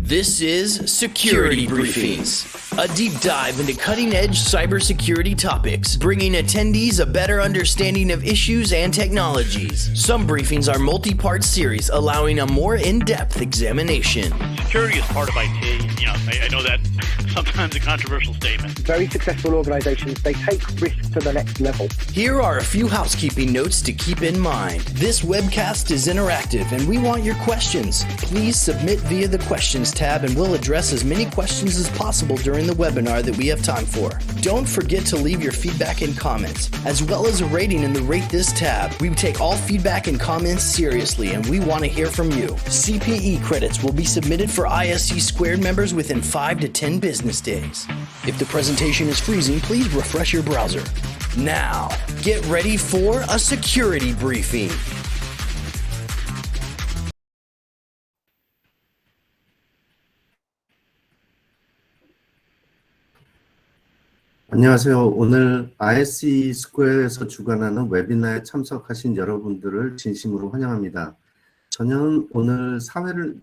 This is Security Briefings, a deep dive into cutting-edge cybersecurity topics, bringing attendees a better understanding of issues and technologies. Some briefings are multi-part series, allowing a more in-depth examination. Security is part of IT. I know that sometimes a controversial statement. Very successful organizations, they take risks to the next level. Here are a few housekeeping notes to keep in mind. This webcast is interactive and we want your questions. Please submit via the questions tab and we'll address as many questions as possible during the webinar that we have time for. Don't forget to leave your feedback and comments, as well as a rating in the Rate This tab. We take all feedback and comments seriously and we want to hear from you. CPE credits will be submitted for ISC Squared members within 5 to 10 business days. If the presentation is freezing, please refresh your browser. Now, get ready for a security briefing. 안녕하세요. 오늘 ISC 스퀘어에서 주관하는 웨비나에 참석하신 여러분들을 진심으로 환영합니다. 저는 오늘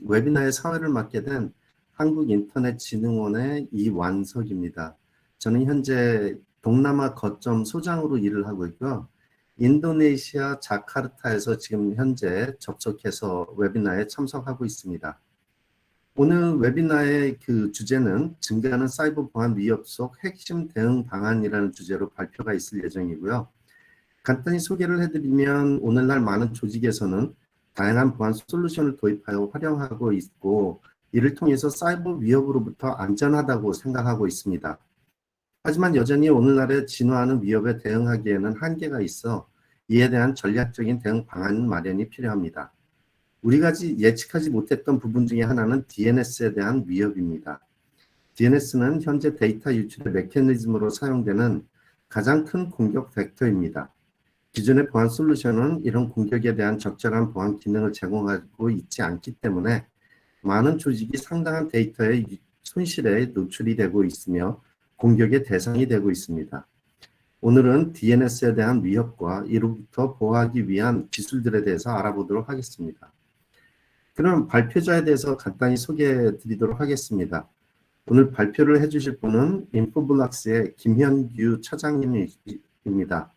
웨비나의 사회를 맡게 된 한국인터넷진흥원의 이완석입니다. 저는 현재 동남아 거점 소장으로 일을 하고 있고요. 인도네시아 자카르타에서 지금 현재 접속해서 웨비나에 참석하고 있습니다. 오늘 웨비나의 그 주제는 증가하는 사이버 보안 위협 속 핵심 대응 방안이라는 주제로 발표가 있을 예정이고요. 간단히 소개를 해드리면 오늘날 많은 조직에서는 다양한 보안 솔루션을 도입하여 활용하고 있고 이를 통해서 사이버 위협으로부터 안전하다고 생각하고 있습니다. 하지만 여전히 오늘날의 진화하는 위협에 대응하기에는 한계가 있어 이에 대한 전략적인 대응 방안 마련이 필요합니다. 우리가 예측하지 못했던 부분 중에 하나는 DNS에 대한 위협입니다. DNS는 현재 데이터 유출의 메커니즘으로 사용되는 가장 큰 공격 벡터입니다. 기존의 보안 솔루션은 이런 공격에 대한 적절한 보안 기능을 제공하고 있지 않기 때문에 많은 조직이 상당한 데이터의 손실에 노출이 되고 있으며 공격의 대상이 되고 있습니다. 오늘은 DNS에 대한 위협과 이로부터 보호하기 위한 기술들에 대해서 알아보도록 하겠습니다. 그럼 발표자에 대해서 간단히 소개해 드리도록 하겠습니다. 오늘 발표를 해주실 분은 인포블락스의 김현규 차장님입니다.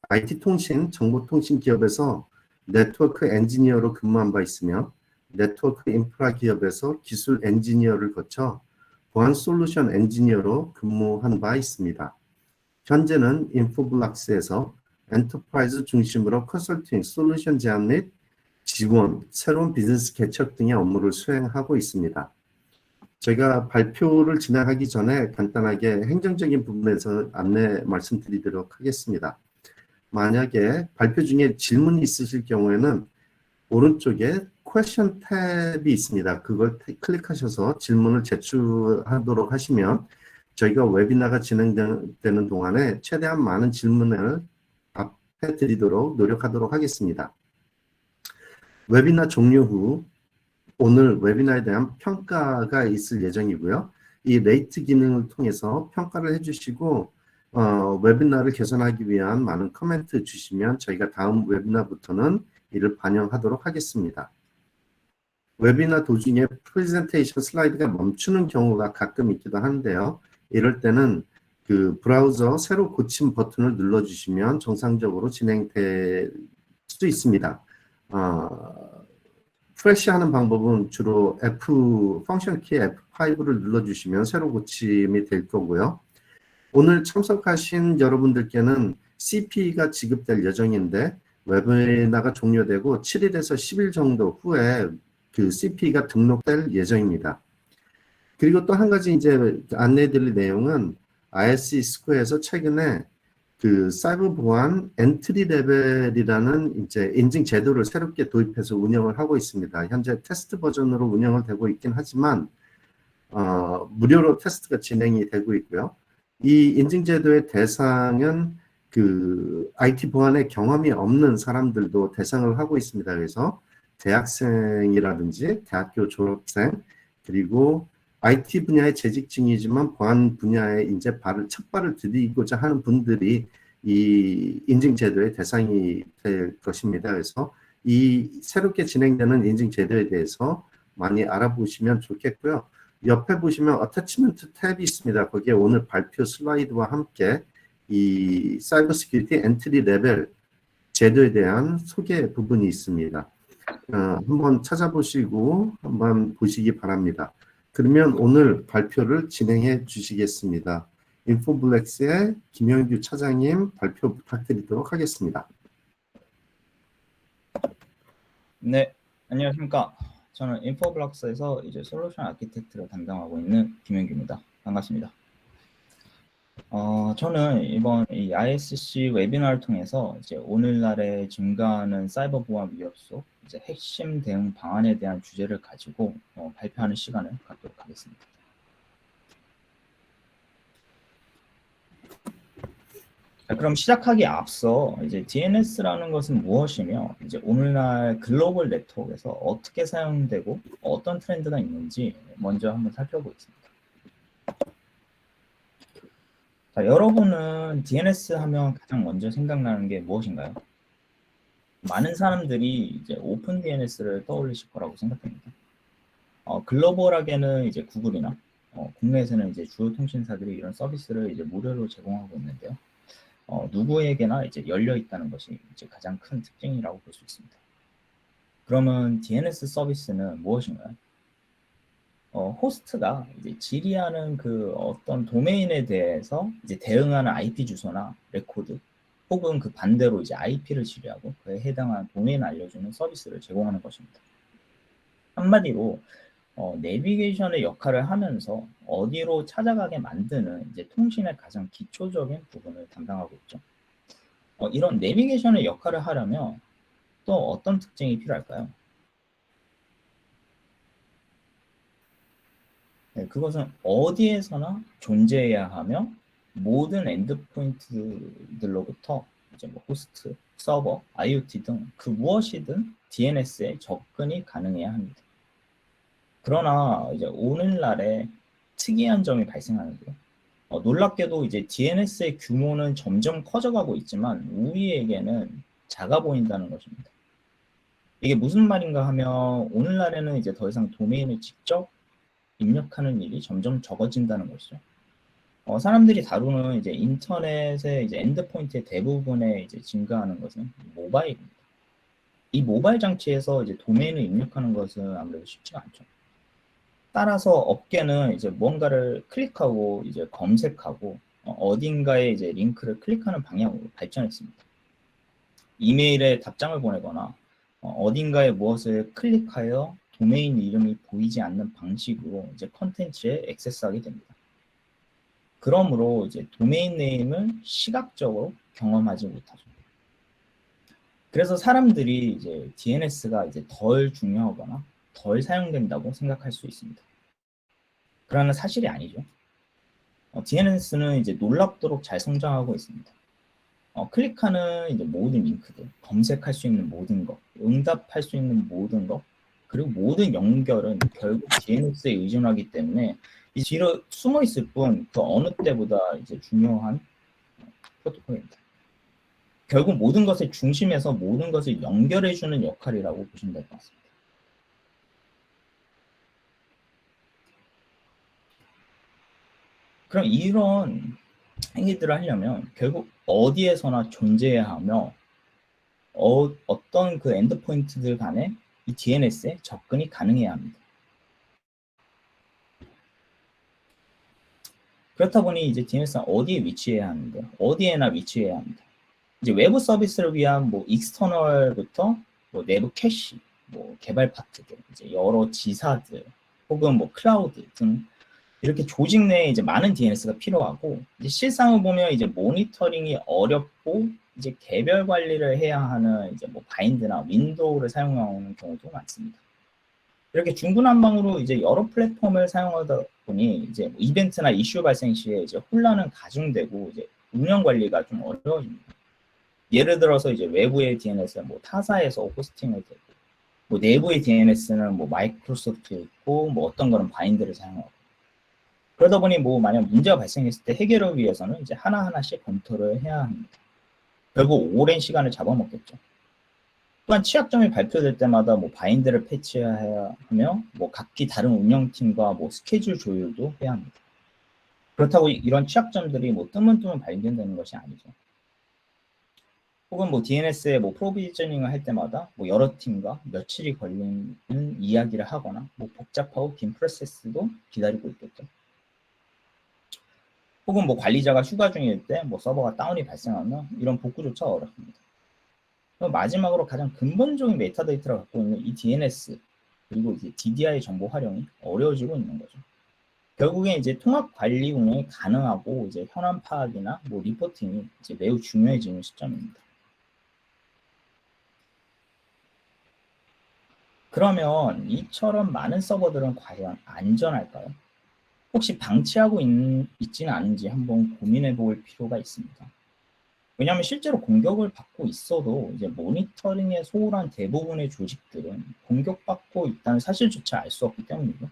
IT통신, 정보통신 기업에서 네트워크 엔지니어로 근무한 바 있으며 네트워크 인프라 기업에서 기술 엔지니어를 거쳐 보안 솔루션 엔지니어로 근무한 바 있습니다. 현재는 인포블락스에서 엔터프라이즈 중심으로 컨설팅, 솔루션 제안 및 지원, 새로운 비즈니스 개척 등의 업무를 수행하고 있습니다. 저희가 발표를 진행하기 전에 간단하게 행정적인 부분에서 안내 말씀드리도록 하겠습니다. 만약에 발표 중에 질문이 있으실 경우에는 오른쪽에 퀘션 탭이 있습니다. 그걸 클릭하셔서 질문을 제출하도록 하시면 저희가 웨비나가 진행되는 동안에 최대한 많은 질문을 답해 드리도록 노력하도록 하겠습니다. 웨비나 종료 후 오늘 웨비나에 대한 평가가 있을 예정이고요. 이 레이트 기능을 통해서 평가를 해주시고 웨비나를 개선하기 위한 많은 코멘트 주시면 저희가 다음 웨비나부터는 이를 반영하도록 하겠습니다. 웨비나 도중에 프레젠테이션 슬라이드가 멈추는 경우가 가끔 있기도 한데요. 이럴 때는 그 브라우저 새로 고침 버튼을 눌러주시면 정상적으로 진행될 수 있습니다. 프레시하는 방법은 주로 펑션 키 F5를 눌러주시면 새로 고침이 될 거고요. 오늘 참석하신 여러분들께는 CPE가 지급될 예정인데 웨비나가 종료되고 7일에서 10일 정도 후에 그 CPE가 등록될 예정입니다. 그리고 또 한 가지 이제 안내드릴 내용은 ISC 스퀘어에서 최근에 그 사이버 보안 엔트리 레벨이라는 이제 인증 제도를 새롭게 도입해서 운영을 하고 있습니다. 현재 테스트 버전으로 운영을 되고 있긴 하지만 무료로 테스트가 진행이 되고 있고요. 이 인증 제도의 대상은 그 IT 보안에 경험이 없는 사람들도 대상을 하고 있습니다. 그래서 대학생이라든지 대학교 졸업생 그리고 IT 분야의 재직 중이지만 보안 분야에 이제 첫 발을 들이고자 하는 분들이 이 인증 제도의 대상이 될 것입니다. 그래서 이 새롭게 진행되는 인증 제도에 대해서 많이 알아보시면 좋겠고요. 옆에 보시면 어태치먼트 탭이 있습니다. 거기에 오늘 발표 슬라이드와 함께 이 사이버 시큐리티 엔트리 레벨 제도에 대한 소개 부분이 있습니다. 한번 찾아보시고 한번 보시기 바랍니다. 그러면 오늘 발표를 진행해 주시겠습니다. 인포블랙스의 김영규 차장님 발표 부탁드리도록 하겠습니다. 네, 안녕하십니까. 저는 인포블럭스에서 이제 솔루션 아키텍트를 담당하고 있는 김영규입니다. 반갑습니다. 저는 이번 이 ISC 웨비나를 통해서 이제 오늘날의 증가하는 사이버 보안 위협 속 이제 핵심 대응 방안에 대한 주제를 가지고 발표하는 시간을 갖도록 하겠습니다. 자, 그럼 시작하기에 앞서 이제 DNS라는 것은 무엇이며 이제 오늘날 글로벌 네트워크에서 어떻게 사용되고 어떤 트렌드가 있는지 먼저 한번 살펴보겠습니다. 자, 여러분은 DNS 하면 가장 먼저 생각나는 게 무엇인가요? 많은 사람들이 이제 오픈 DNS를 떠올리실 거라고 생각합니다. 글로벌하게는 이제 구글이나 국내에서는 이제 주요 통신사들이 이런 서비스를 이제 무료로 제공하고 있는데요. 누구에게나 이제 열려 있다는 것이 이제 가장 큰 특징이라고 볼 수 있습니다. 그러면 DNS 서비스는 무엇인가요? 호스트가 이제 질의하는 그 어떤 도메인에 대해서 이제 대응하는 IP 주소나 레코드 혹은 그 반대로 이제 IP를 질의하고 그에 해당한 도메인을 알려주는 서비스를 제공하는 것입니다. 한마디로 내비게이션의 역할을 하면서 어디로 찾아가게 만드는 이제 통신의 가장 기초적인 부분을 담당하고 있죠. 이런 내비게이션의 역할을 하려면 또 어떤 특징이 필요할까요? 네, 그것은 어디에서나 존재해야 하며 모든 엔드포인트들로부터 이제 뭐 호스트, 서버, IoT 등 그 무엇이든 DNS에 접근이 가능해야 합니다. 그러나 이제 오늘날에 특이한 점이 발생하는데요. 놀랍게도 이제 DNS의 규모는 점점 커져가고 있지만 우리에게는 작아 보인다는 것입니다. 이게 무슨 말인가 하면 오늘날에는 이제 더 이상 도메인을 직접 입력하는 일이 점점 적어진다는 것이죠. 사람들이 다루는 이제 인터넷의 이제 엔드포인트의 대부분에 이제 증가하는 것은 모바일입니다. 이 모바일 장치에서 이제 도메인을 입력하는 것은 아무래도 쉽지가 않죠. 따라서 업계는 이제 뭔가를 클릭하고 이제 검색하고 어딘가에 이제 링크를 클릭하는 방향으로 발전했습니다. 이메일에 답장을 보내거나 어딘가에 무엇을 클릭하여 도메인 이름이 보이지 않는 방식으로 이제 컨텐츠에 액세스하게 됩니다. 그러므로 이제 도메인 네임을 시각적으로 경험하지 못하죠. 그래서 사람들이 이제 DNS가 이제 덜 중요하거나 덜 사용된다고 생각할 수 있습니다. 그러나 사실이 아니죠. DNS는 이제 놀랍도록 잘 성장하고 있습니다. 클릭하는 이제 모든 링크들, 검색할 수 있는 모든 것, 응답할 수 있는 모든 것, 그리고 모든 연결은 결국 DNS에 의존하기 때문에 이 뒤로 숨어 있을 뿐 그 어느 때보다 이제 중요한 프로토콜입니다. 결국 모든 것의 중심에서 모든 것을 연결해주는 역할이라고 보시면 될 것 같습니다. 그럼 이런 행위들을 하려면 결국 어디에서나 존재해야 하며 어떤 그 엔드포인트들 간에 이 DNS에 접근이 가능해야 합니다. 그렇다 보니 이제 DNS는 어디에 위치해야 하는데 어디에나 위치해야 합니다. 이제 외부 서비스를 위한 뭐 익스터널부터 뭐 내부 캐시, 뭐 개발 파트들, 이제 여러 지사들 혹은 뭐 클라우드 등 이렇게 조직 내에 이제 많은 DNS가 필요하고 이제 실상을 보면 이제 모니터링이 어렵고 이제 개별 관리를 해야 하는 이제 뭐 바인드나 윈도우를 사용하는 경우도 많습니다. 이렇게 중구난방으로 이제 여러 플랫폼을 사용하다 보니 이제 뭐 이벤트나 이슈 발생 시에 이제 혼란은 가중되고 이제 운영 관리가 좀 어려워집니다. 예를 들어서 이제 외부의 DNS는 뭐 타사에서 호스팅을 되고 뭐 내부의 DNS는 뭐 마이크로소프트 있고 뭐 어떤 거는 바인드를 사용하고 그러다 보니 뭐 만약 문제가 발생했을 때 해결을 위해서는 이제 하나하나씩 검토를 해야 합니다. 결국 오랜 시간을 잡아먹겠죠. 또한 취약점이 발표될 때마다 뭐 바인드를 패치해야 하며 뭐 각기 다른 운영팀과 뭐 스케줄 조율도 해야 합니다. 그렇다고 이런 취약점들이 뭐 뜨문뜨문 발견되는 것이 아니죠. 혹은 뭐 DNS에 뭐 프로비저닝을 할 때마다 뭐 여러 팀과 며칠이 걸리는 이야기를 하거나 뭐 복잡하고 긴 프로세스도 기다리고 있겠죠. 혹은 뭐 관리자가 휴가 중일 때 뭐 서버가 다운이 발생하면 이런 복구조차 어렵습니다. 그럼 마지막으로 가장 근본적인 메타데이터를 갖고 있는 이 DNS 그리고 이제 DDI 정보 활용이 어려워지고 있는 거죠. 결국에 이제 통합 관리 운영이 가능하고 이제 현안 파악이나 뭐 리포팅이 이제 매우 중요해지는 시점입니다. 그러면 이처럼 많은 서버들은 과연 안전할까요? 혹시 방치하고 있지는 않은지 한번 고민해 볼 필요가 있습니다. 왜냐하면 실제로 공격을 받고 있어도 이제 모니터링에 소홀한 대부분의 조직들은 공격받고 있다는 사실조차 알 수 없기 때문이죠.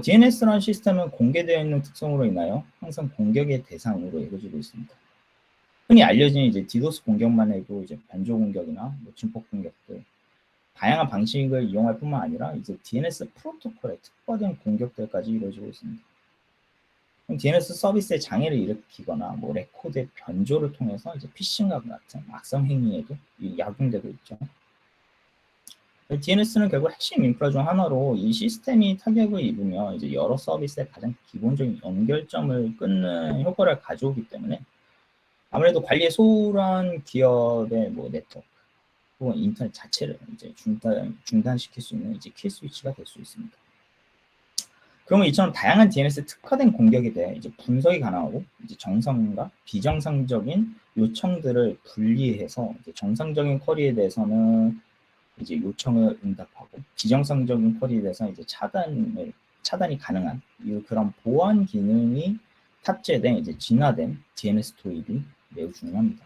DNS라는 시스템은 공개되어 있는 특성으로 인하여 항상 공격의 대상으로 여겨지고 있습니다. 흔히 알려진 이제 디도스 공격만 해도 이제 변조 공격이나 뭐 증폭 공격들, 다양한 방식을 이용할 뿐만 아니라 이제 DNS 프로토콜에 특화된 공격들까지 이루어지고 있습니다. DNS 서비스에 장애를 일으키거나 뭐 레코드의 변조를 통해서 이제 피싱과 같은 악성 행위에도 약용되고 있죠. DNS는 결국 핵심 인프라 중 하나로 이 시스템이 타격을 입으며 이제 여러 서비스의 가장 기본적인 연결점을 끊는 효과를 가져오기 때문에 아무래도 관리에 소홀한 기업의 뭐 네트워크 혹은 인터넷 자체를 이제 중단시킬 수 있는 이제 킬 스위치가 될 수 있습니다. 그러면 이처럼 다양한 DNS 특화된 공격에 대해 이제 분석이 가능하고 이제 정상과 비정상적인 요청들을 분리해서 이제 정상적인 쿼리에 대해서는 이제 요청을 응답하고 비정상적인 쿼리에 대해서는 이제 차단이 가능한 그런 보안 기능이 탑재된 이제 진화된 DNS 도입이 매우 중요합니다.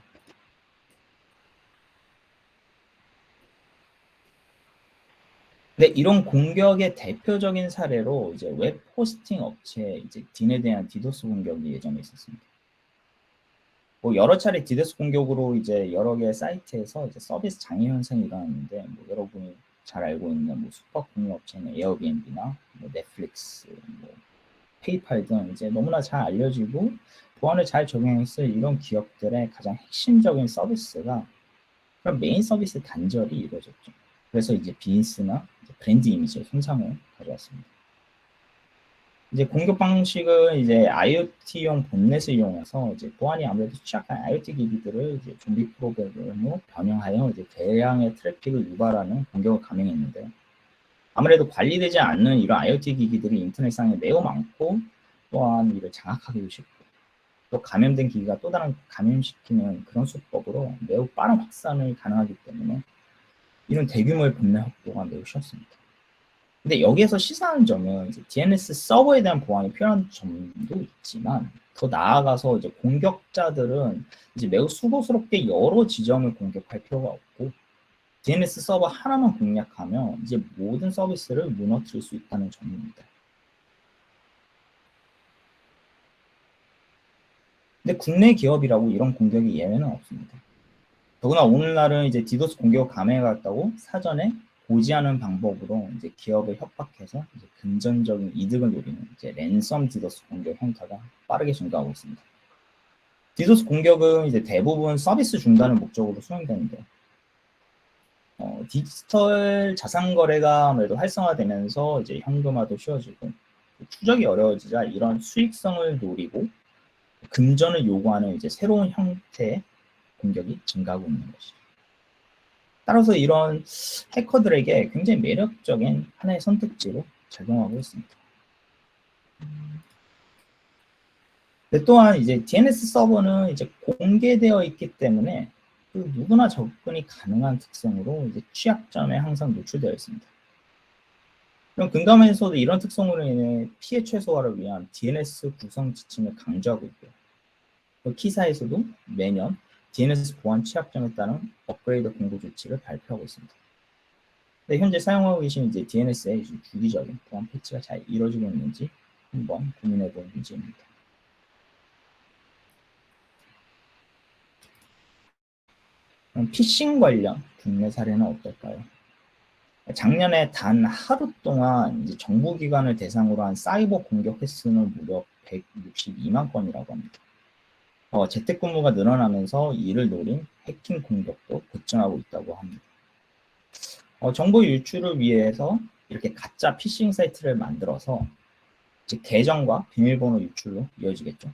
근데 이런 공격의 대표적인 사례로 이제 웹 호스팅 업체 이제 딘에 대한 디도스 공격이 예전에 있었습니다. 뭐 여러 차례 디도스 공격으로 이제 여러 개의 사이트에서 이제 서비스 장애 현상이 일어났는데 뭐 여러분이 잘 알고 있는 뭐 숙박 공유 업체는 에어비앤비나 뭐 넷플릭스, 뭐 페이팔 등 이제 너무나 잘 알려지고 보안을 잘 적용했을 이런 기업들의 가장 핵심적인 서비스가 그런 메인 서비스 단절이 이루어졌죠. 그래서 이제 비즈니스나 브랜드 이미지의 손상을 가져왔습니다. 이제 공격 방식은 이제 IoT용 본넷을 이용해서 이제 보안이 아무래도 취약한 IoT 기기들을 이제 좀비 프로그램으로 변형하여 이제 대량의 트래픽을 유발하는 공격을 감행했는데 아무래도 관리되지 않는 이런 IoT 기기들이 인터넷상에 매우 많고 또한 이를 장악하기도 쉽고 또 감염된 기기가 또 다른 감염시키는 그런 수법으로 매우 빠른 확산을 가능하기 때문에 이런 대규모의 범례 확보가 매우 쉬웠습니다. 근데 여기에서 시사하는 점은 이제 DNS 서버에 대한 보안이 필요한 점도 있지만 더 나아가서 이제 공격자들은 이제 매우 수고스럽게 여러 지점을 공격할 필요가 없고 DNS 서버 하나만 공략하면 이제 모든 서비스를 무너뜨릴 수 있다는 점입니다. 근데 국내 기업이라고 이런 공격이 예외는 없습니다. 더구나 오늘날은 이제 디도스 공격을 감행해갔다고 사전에 고지하는 방법으로 이제 기업을 협박해서 이제 금전적인 이득을 노리는 이제 랜섬 디도스 공격 형태가 빠르게 증가하고 있습니다. 디도스 공격은 이제 대부분 서비스 중단을 목적으로 수행되는데 디지털 자산 거래가 아무래도 활성화되면서 이제 현금화도 쉬워지고 추적이 어려워지자 이런 수익성을 노리고 금전을 요구하는 이제 새로운 형태의 공격이 증가하고 있는 것이죠. 따라서 이런 해커들에게 굉장히 매력적인 하나의 선택지로 작용하고 있습니다. 근데 또한 이제 DNS 서버는 이제 공개되어 있기 때문에 그 누구나 접근이 가능한 특성으로 이제 취약점에 항상 노출되어 있습니다. 그럼 금감원에서도 이런 특성으로 인해 피해 최소화를 위한 DNS 구성 지침을 강조하고 있고요. 키사에서도 매년 DNS 보안 취약점에 따른 업그레이드 공고 조치를 발표하고 있습니다. 근데 현재 사용하고 계신 이제 DNS의 주기적인 보안 패치가 잘 이루어지고 있는지 한번 고민해볼 문제입니다. 그럼 피싱 관련 국내 사례는 어떨까요? 작년에 단 하루 동안 이제 정부기관을 대상으로 한 사이버 공격 횟수는 무려 162만 건이라고 합니다. 재택근무가 늘어나면서 이를 노린 해킹 공격도 급증하고 있다고 합니다. 정보 유출을 위해서 이렇게 가짜 피싱 사이트를 만들어서 이제 계정과 비밀번호 유출로 이어지겠죠.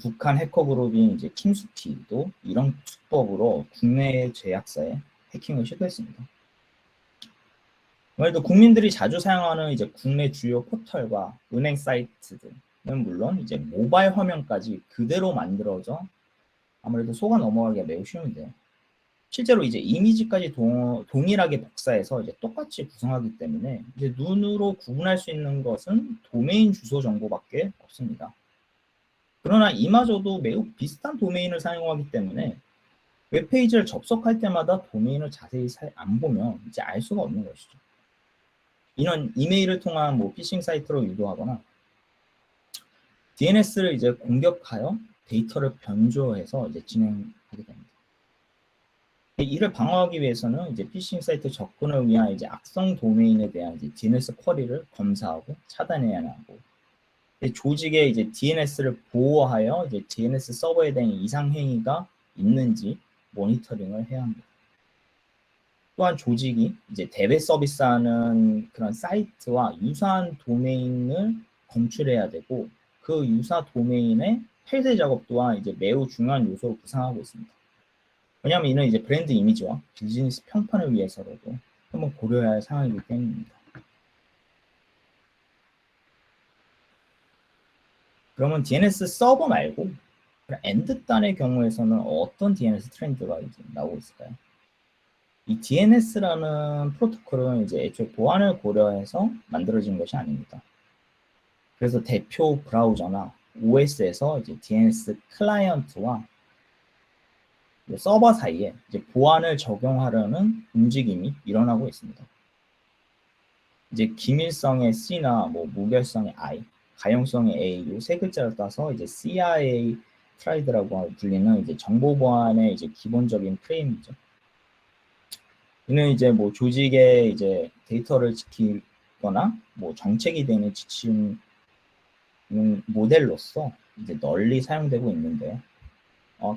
북한 해커 그룹인 이제 킴스키도 이런 수법으로 국내 제약사에 해킹을 시도했습니다. 아무래도 국민들이 자주 사용하는 이제 국내 주요 포털과 은행 사이트들은 물론 이제 모바일 화면까지 그대로 만들어져 아무래도 속아 넘어가기가 매우 쉬운데요. 실제로 이제 이미지까지 동일하게 복사해서 이제 똑같이 구성하기 때문에 이제 눈으로 구분할 수 있는 것은 도메인 주소 정보밖에 없습니다. 그러나 이마저도 매우 비슷한 도메인을 사용하기 때문에 웹페이지를 접속할 때마다 도메인을 자세히 안 보면 이제 알 수가 없는 것이죠. 이런 이메일을 통한 뭐 피싱 사이트로 유도하거나 DNS를 이제 공격하여 데이터를 변조해서 이제 진행하게 됩니다. 이를 방어하기 위해서는 이제 피싱 사이트 접근을 위한 이제 악성 도메인에 대한 이제 DNS 쿼리를 검사하고 차단해야 하고, 조직의 이제 DNS를 보호하여 이제 DNS 서버에 대한 이상 행위가 있는지 모니터링을 해야 합니다. 또한 조직이 이제 대외 서비스하는 그런 사이트와 유사한 도메인을 검출해야 되고, 그 유사 도메인의 폐쇄 작업 또한 이제 매우 중요한 요소로 구상하고 있습니다. 왜냐하면 이는 이제 브랜드 이미지와 비즈니스 평판을 위해서라도 한번 고려해야 할 상황이기 때문입니다. 그러면 DNS 서버 말고 엔드단의 경우에서는 어떤 DNS 트렌드가 이제 나오고 있을까요? 이 DNS라는 프로토콜은 이제 애초에 보안을 고려해서 만들어진 것이 아닙니다. 그래서 대표 브라우저나 OS에서 이제 DNS 클라이언트와 서버 사이에 이제 보안을 적용하려는 움직임이 일어나고 있습니다. 이제 기밀성의 C나 뭐 무결성의 I, 가용성의 A, 이 세 글자를 따서 이제 CIA 트라이드라고 불리는 이제 정보 보안의 이제 기본적인 프레임이죠. 이는 이제 뭐 조직의 이제 데이터를 지키거나 뭐 정책이 되는 지침 모델로서 이제 널리 사용되고 있는데요.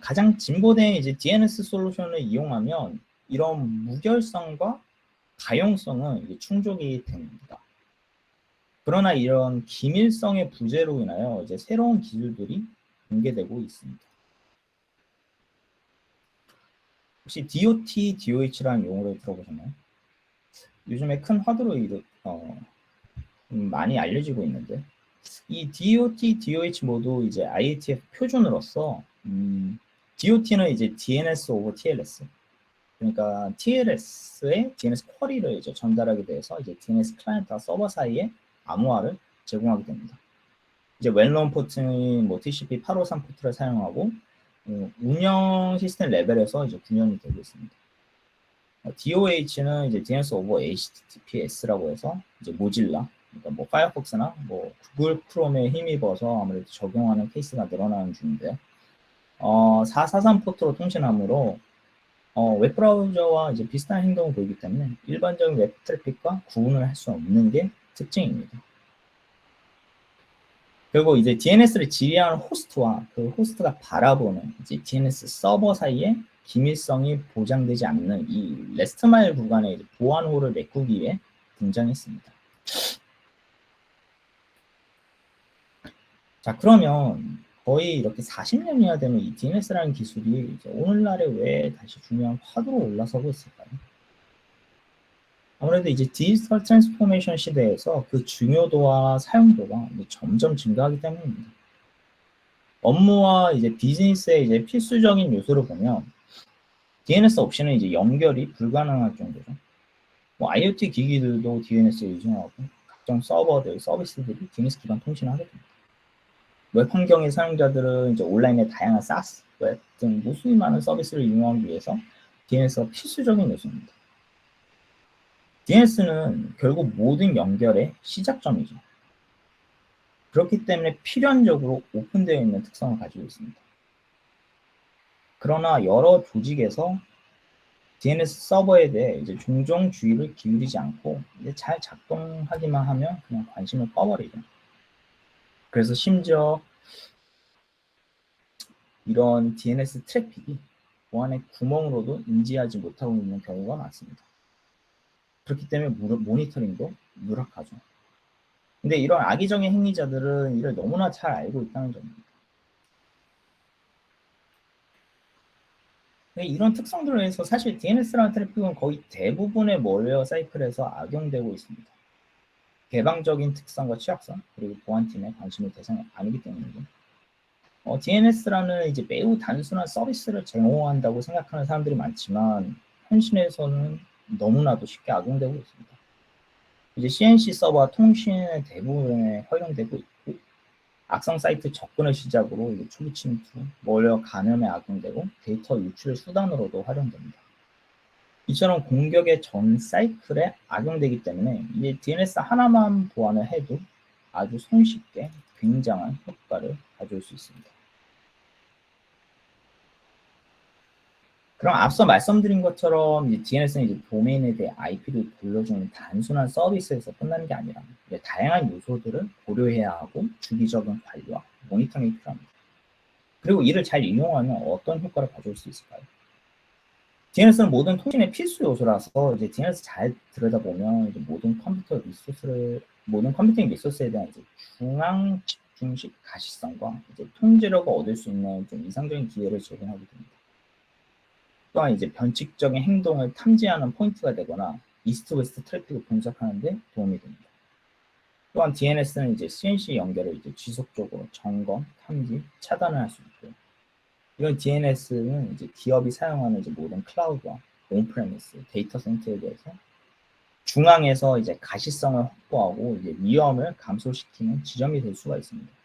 가장 진보된 이제 DNS 솔루션을 이용하면 이런 무결성과 가용성은 이제 충족이 됩니다. 그러나 이런 기밀성의 부재로 인하여 이제 새로운 기술들이 공개되고 있습니다. 혹시 DOT, DOH라는 용어를 들어보셨나요? 요즘에 큰 화두로 많이 알려지고 있는데, 이 DOT, DOH 모두 이제 IETF 표준으로서 DOT는 이제 DNS over TLS, 그러니까 TLS의 DNS 쿼리를 이제 전달하게 돼서 이제 DNS 클라이언트와 서버 사이에 암호화를 제공하게 됩니다. 이제 웰노운 포트는 뭐 TCP 853 포트를 사용하고 운영 시스템 레벨에서 이제 구현이 되고 있습니다. DOH는 이제 DNS over HTTPS라고 해서 이제 모질라, 그러니까 뭐 파이어폭스나 뭐 구글 크롬에 힘입어서 아무래도 적용하는 케이스가 늘어나는 중인데요. 443 포트로 통신하므로 웹브라우저와 이제 비슷한 행동을 보이기 때문에 일반적인 웹 트래픽과 구분을 할 수 없는 게 특징입니다. 그리고 이제 DNS를 지휘하는 호스트와 그 호스트가 바라보는 이제 DNS 서버 사이에 기밀성이 보장되지 않는 이 레스트 마일 구간의 이제 보안호를 메꾸기 위해 등장했습니다. 자, 그러면 거의 이렇게 40년이나 되는 이 DNS라는 기술이 이제 오늘날에 왜 다시 중요한 화두로 올라서고 있을까요? 아무래도 이제 디지털 트랜스포메이션 시대에서 그 중요도와 사용도가 점점 증가하기 때문입니다. 업무와 이제 비즈니스의 이제 필수적인 요소를 보면 DNS 없이는 이제 연결이 불가능할 정도죠. 뭐 IoT 기기들도 DNS에 의존하고 각종 서버들, 서비스들이 DNS 기반 통신을 하게 됩니다. 웹 환경의 사용자들은 이제 온라인의 다양한 SaaS, 웹 등 무수히 많은 서비스를 이용하기 위해서 DNS가 필수적인 요소입니다. DNS는 결국 모든 연결의 시작점이죠. 그렇기 때문에 필연적으로 오픈되어 있는 특성을 가지고 있습니다. 그러나 여러 조직에서 DNS 서버에 대해 이제 종종 주의를 기울이지 않고 이제 잘 작동하기만 하면 그냥 관심을 꺼버리죠. 그래서 심지어 이런 DNS 트래픽이 보안의 구멍으로도 인지하지 못하고 있는 경우가 많습니다. 그렇기 때문에 모니터링도 누락하죠. 근데 이런 악의적인 행위자들은 이를 너무나 잘 알고 있다는 점입니다. 이런 특성들로 해서 사실 DNS라는 트래픽은 거의 대부분의 멀웨어 사이클에서 악용되고 있습니다. 개방적인 특성과 취약성, 그리고 보안팀의 관심의 대상이 아니기 때문이죠. DNS라는 이제 매우 단순한 서비스를 제공한다고 생각하는 사람들이 많지만 현실에서는 너무나도 쉽게 악용되고 있습니다. 이제 CNC 서버와 통신의 대부분에 활용되고 있고, 악성 사이트 접근을 시작으로 이제 초기 침투, 멀웨어 감염에 악용되고 데이터 유출의 수단으로도 활용됩니다. 이처럼 공격의 전 사이클에 악용되기 때문에 이제 DNS 하나만 보완을 해도 아주 손쉽게 굉장한 효과를 가져올 수 있습니다. 그럼 앞서 말씀드린 것처럼 이제 DNS는 이제 도메인에 대해 IP를 돌려주는 단순한 서비스에서 끝나는 게 아니라 이제 다양한 요소들을 고려해야 하고 주기적인 관리와 모니터링이 필요합니다. 그리고 이를 잘 이용하면 어떤 효과를 가져올 수 있을까요? DNS는 모든 통신의 필수 요소라서 이제 DNS 잘 들여다보면 이제 모든 컴퓨팅 리소스에 대한 이제 중앙 집중식 가시성과 이제 통제력을 얻을 수 있는 좀 이상적인 기회를 제공하게 됩니다. 또한 이제 변칙적인 행동을 탐지하는 포인트가 되거나 이스트 웨스트 트래픽을 분석하는 데 도움이 됩니다. 또한 DNS는 이제 CNC 연결을 이제 지속적으로 점검, 탐지, 차단을 할 수 있고요. 이런 DNS는 이제 기업이 사용하는 이제 모든 클라우드와 온프레미스 데이터 센터에 대해서 중앙에서 이제 가시성을 확보하고 이제 위험을 감소시키는 지점이 될 수가 있습니다.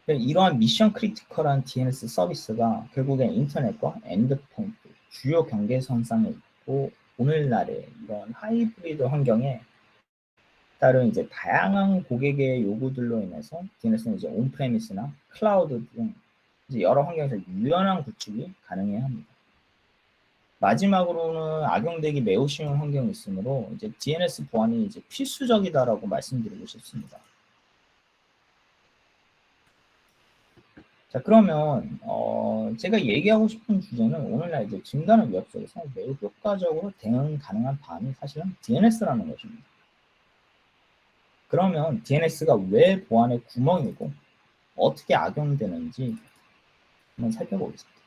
이러한 미션 크리티컬한 DNS 서비스가 결국엔 인터넷과 엔드포인트, 주요 경계선상에 있고 오늘날의 이런 하이브리드 환경에 따른 이제 다양한 고객의 요구들로 인해서 DNS는 이제 온프레미스나 클라우드 등 이제 여러 환경에서 유연한 구축이 가능해야 합니다. 마지막으로는 악용되기 매우 쉬운 환경이 있으므로 이제 DNS 보안이 이제 필수적이다라고 말씀드리고 싶습니다. 자, 그러면 제가 얘기하고 싶은 주제는 오늘날 이제 증가하는 위협 속에서 매우 효과적으로 대응 가능한 방안이 사실은 DNS라는 것입니다. 그러면 DNS가 왜 보안의 구멍이고 어떻게 악용되는지 한번 살펴보겠습니다.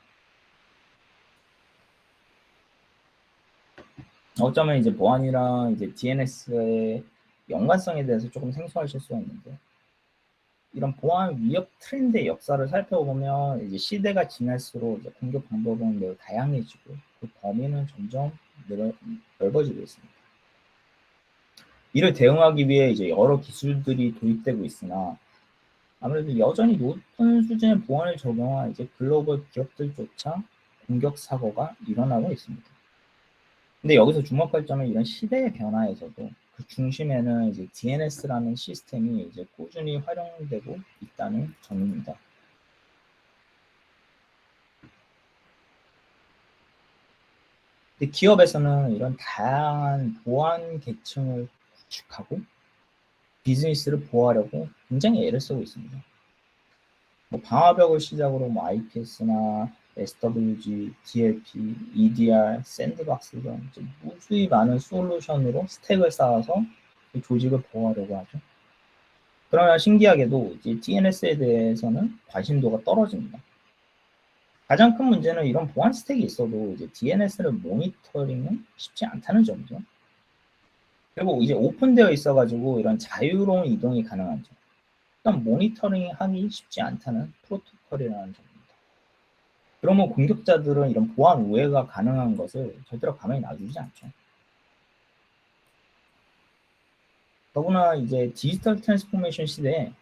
어쩌면 이제 보안이랑 이제 DNS의 연관성에 대해서 조금 생소하실 수가 있는데, 이런 보안 위협 트렌드의 역사를 살펴보면 이제 시대가 지날수록 이제 공격 방법은 매우 다양해지고 그 범위는 점점 넓어지고 있습니다. 이를 대응하기 위해 이제 여러 기술들이 도입되고 있으나 아무래도 여전히 높은 수준의 보안을 적용한 이제 글로벌 기업들조차 공격 사고가 일어나고 있습니다. 근데 여기서 주목할 점은 이런 시대의 변화에서도 그 중심에는 이제 DNS라는 시스템이 이제 꾸준히 활용되고 있다는 점입니다. 근데 기업에서는 이런 다양한 보안 계층을 구축하고 비즈니스를 보호하려고 굉장히 애를 쓰고 있습니다. 뭐 방화벽을 시작으로 뭐 IPS나 SWG, DLP, EDR, 샌드박스 등 무수히 많은 솔루션으로 스택을 쌓아서 이 조직을 보호하려고 하죠. 그러나 신기하게도 이제 DNS에 대해서는 관심도가 떨어집니다. 가장 큰 문제는 이런 보안 스택이 있어도 이제 DNS를 모니터링은 쉽지 않다는 점이죠. 그리고 이제 오픈되어 있어가지고 이런 자유로운 이동이 가능한 점. 일단 모니터링 하기 쉽지 않다는 프로토콜이라는 점입니다. 그러면 공격자들은 이런 보안 우회가 가능한 것을 절대로 가만히 놔두지 않죠. 더구나 이제 디지털 트랜스포메이션 시대에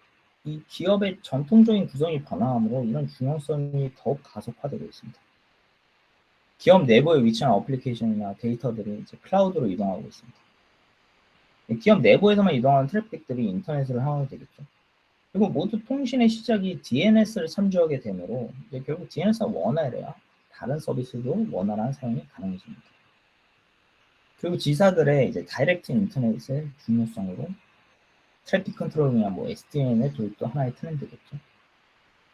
이 기업의 전통적인 구성이 변화함으로 이런 중요성이 더욱 가속화되고 있습니다. 기업 내부에 위치한 어플리케이션이나 데이터들이 이제 클라우드로 이동하고 있습니다. 기업 내부에서만 이동하는 트래픽들이 인터넷으로 향하게 되겠죠. 그리고 모두 통신의 시작이 DNS를 참조하게 되므로 이제 결국 DNS가 원활해야 다른 서비스도 원활한 사용이 가능해집니다. 그리고 지사들의 이제 다이렉트 인터넷의 중요성으로 트래픽 컨트롤이나 뭐 SDN의 도입도 하나의 트렌드겠죠.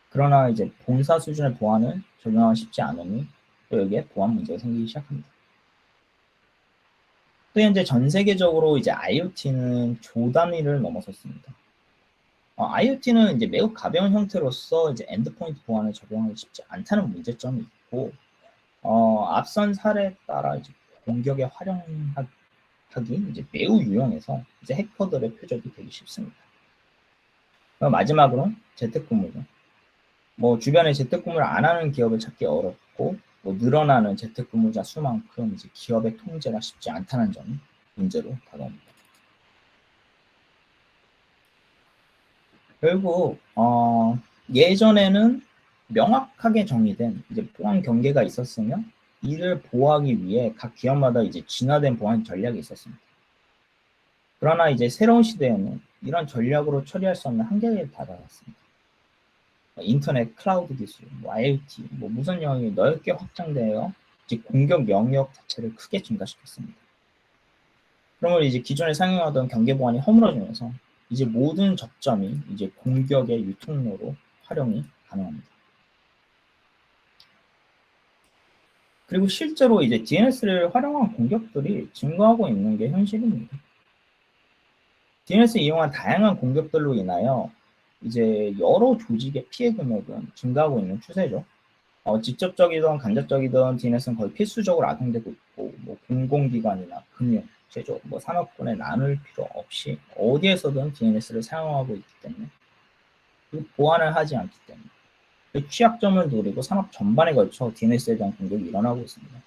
그러나 이제 본사 수준의 보안을 적용하기 쉽지 않으니 또 여기에 보안 문제가 생기기 시작합니다. 또 현재 전 세계적으로 이제 IoT는 조 단위를 넘어섰습니다. IoT는 이제 매우 가벼운 형태로서 이제 엔드포인트 보안을 적용하기 쉽지 않다는 문제점이 있고, 앞선 사례에 따라 이제 공격에 활용하기 이제 매우 유용해서 이제 해커들의 표적이 되기 쉽습니다. 마지막으로 재택근무죠. 뭐 주변에 재택근무를 안 하는 기업을 찾기 어렵고, 뭐 늘어나는 재택근무자 수만큼 이제 기업의 통제가 쉽지 않다는 점이 문제로 다가옵니다. 결국 예전에는 명확하게 정의된 이제 보안 경계가 있었으며 이를 보호하기 위해 각 기업마다 이제 진화된 보안 전략이 있었습니다. 그러나 이제 새로운 시대에는 이런 전략으로 처리할 수 없는 한계에 다다랐습니다. 인터넷, 클라우드 기술, 뭐 IoT, 뭐 무선 영역이 넓게 확장되어 이제 공격 영역 자체를 크게 증가시켰습니다. 그러면 이제 기존에 사용하던 경계 보안이 허물어지면서 이제 모든 접점이 이제 공격의 유통로로 활용이 가능합니다. 그리고 실제로 이제 DNS를 활용한 공격들이 증가하고 있는 게 현실입니다. DNS 이용한 다양한 공격들로 인하여 이제 여러 조직의 피해 금액은 증가하고 있는 추세죠. 직접적이든 간접적이든 DNS는 거의 필수적으로 악용되고 있고, 뭐 공공기관이나 금융, 제조, 뭐 산업군에 나눌 필요 없이 어디에서든 DNS를 사용하고 있기 때문에, 그리고 보완을 하지 않기 때문에 그 취약점을 노리고 산업 전반에 걸쳐 DNS에 대한 공격이 일어나고 있습니다.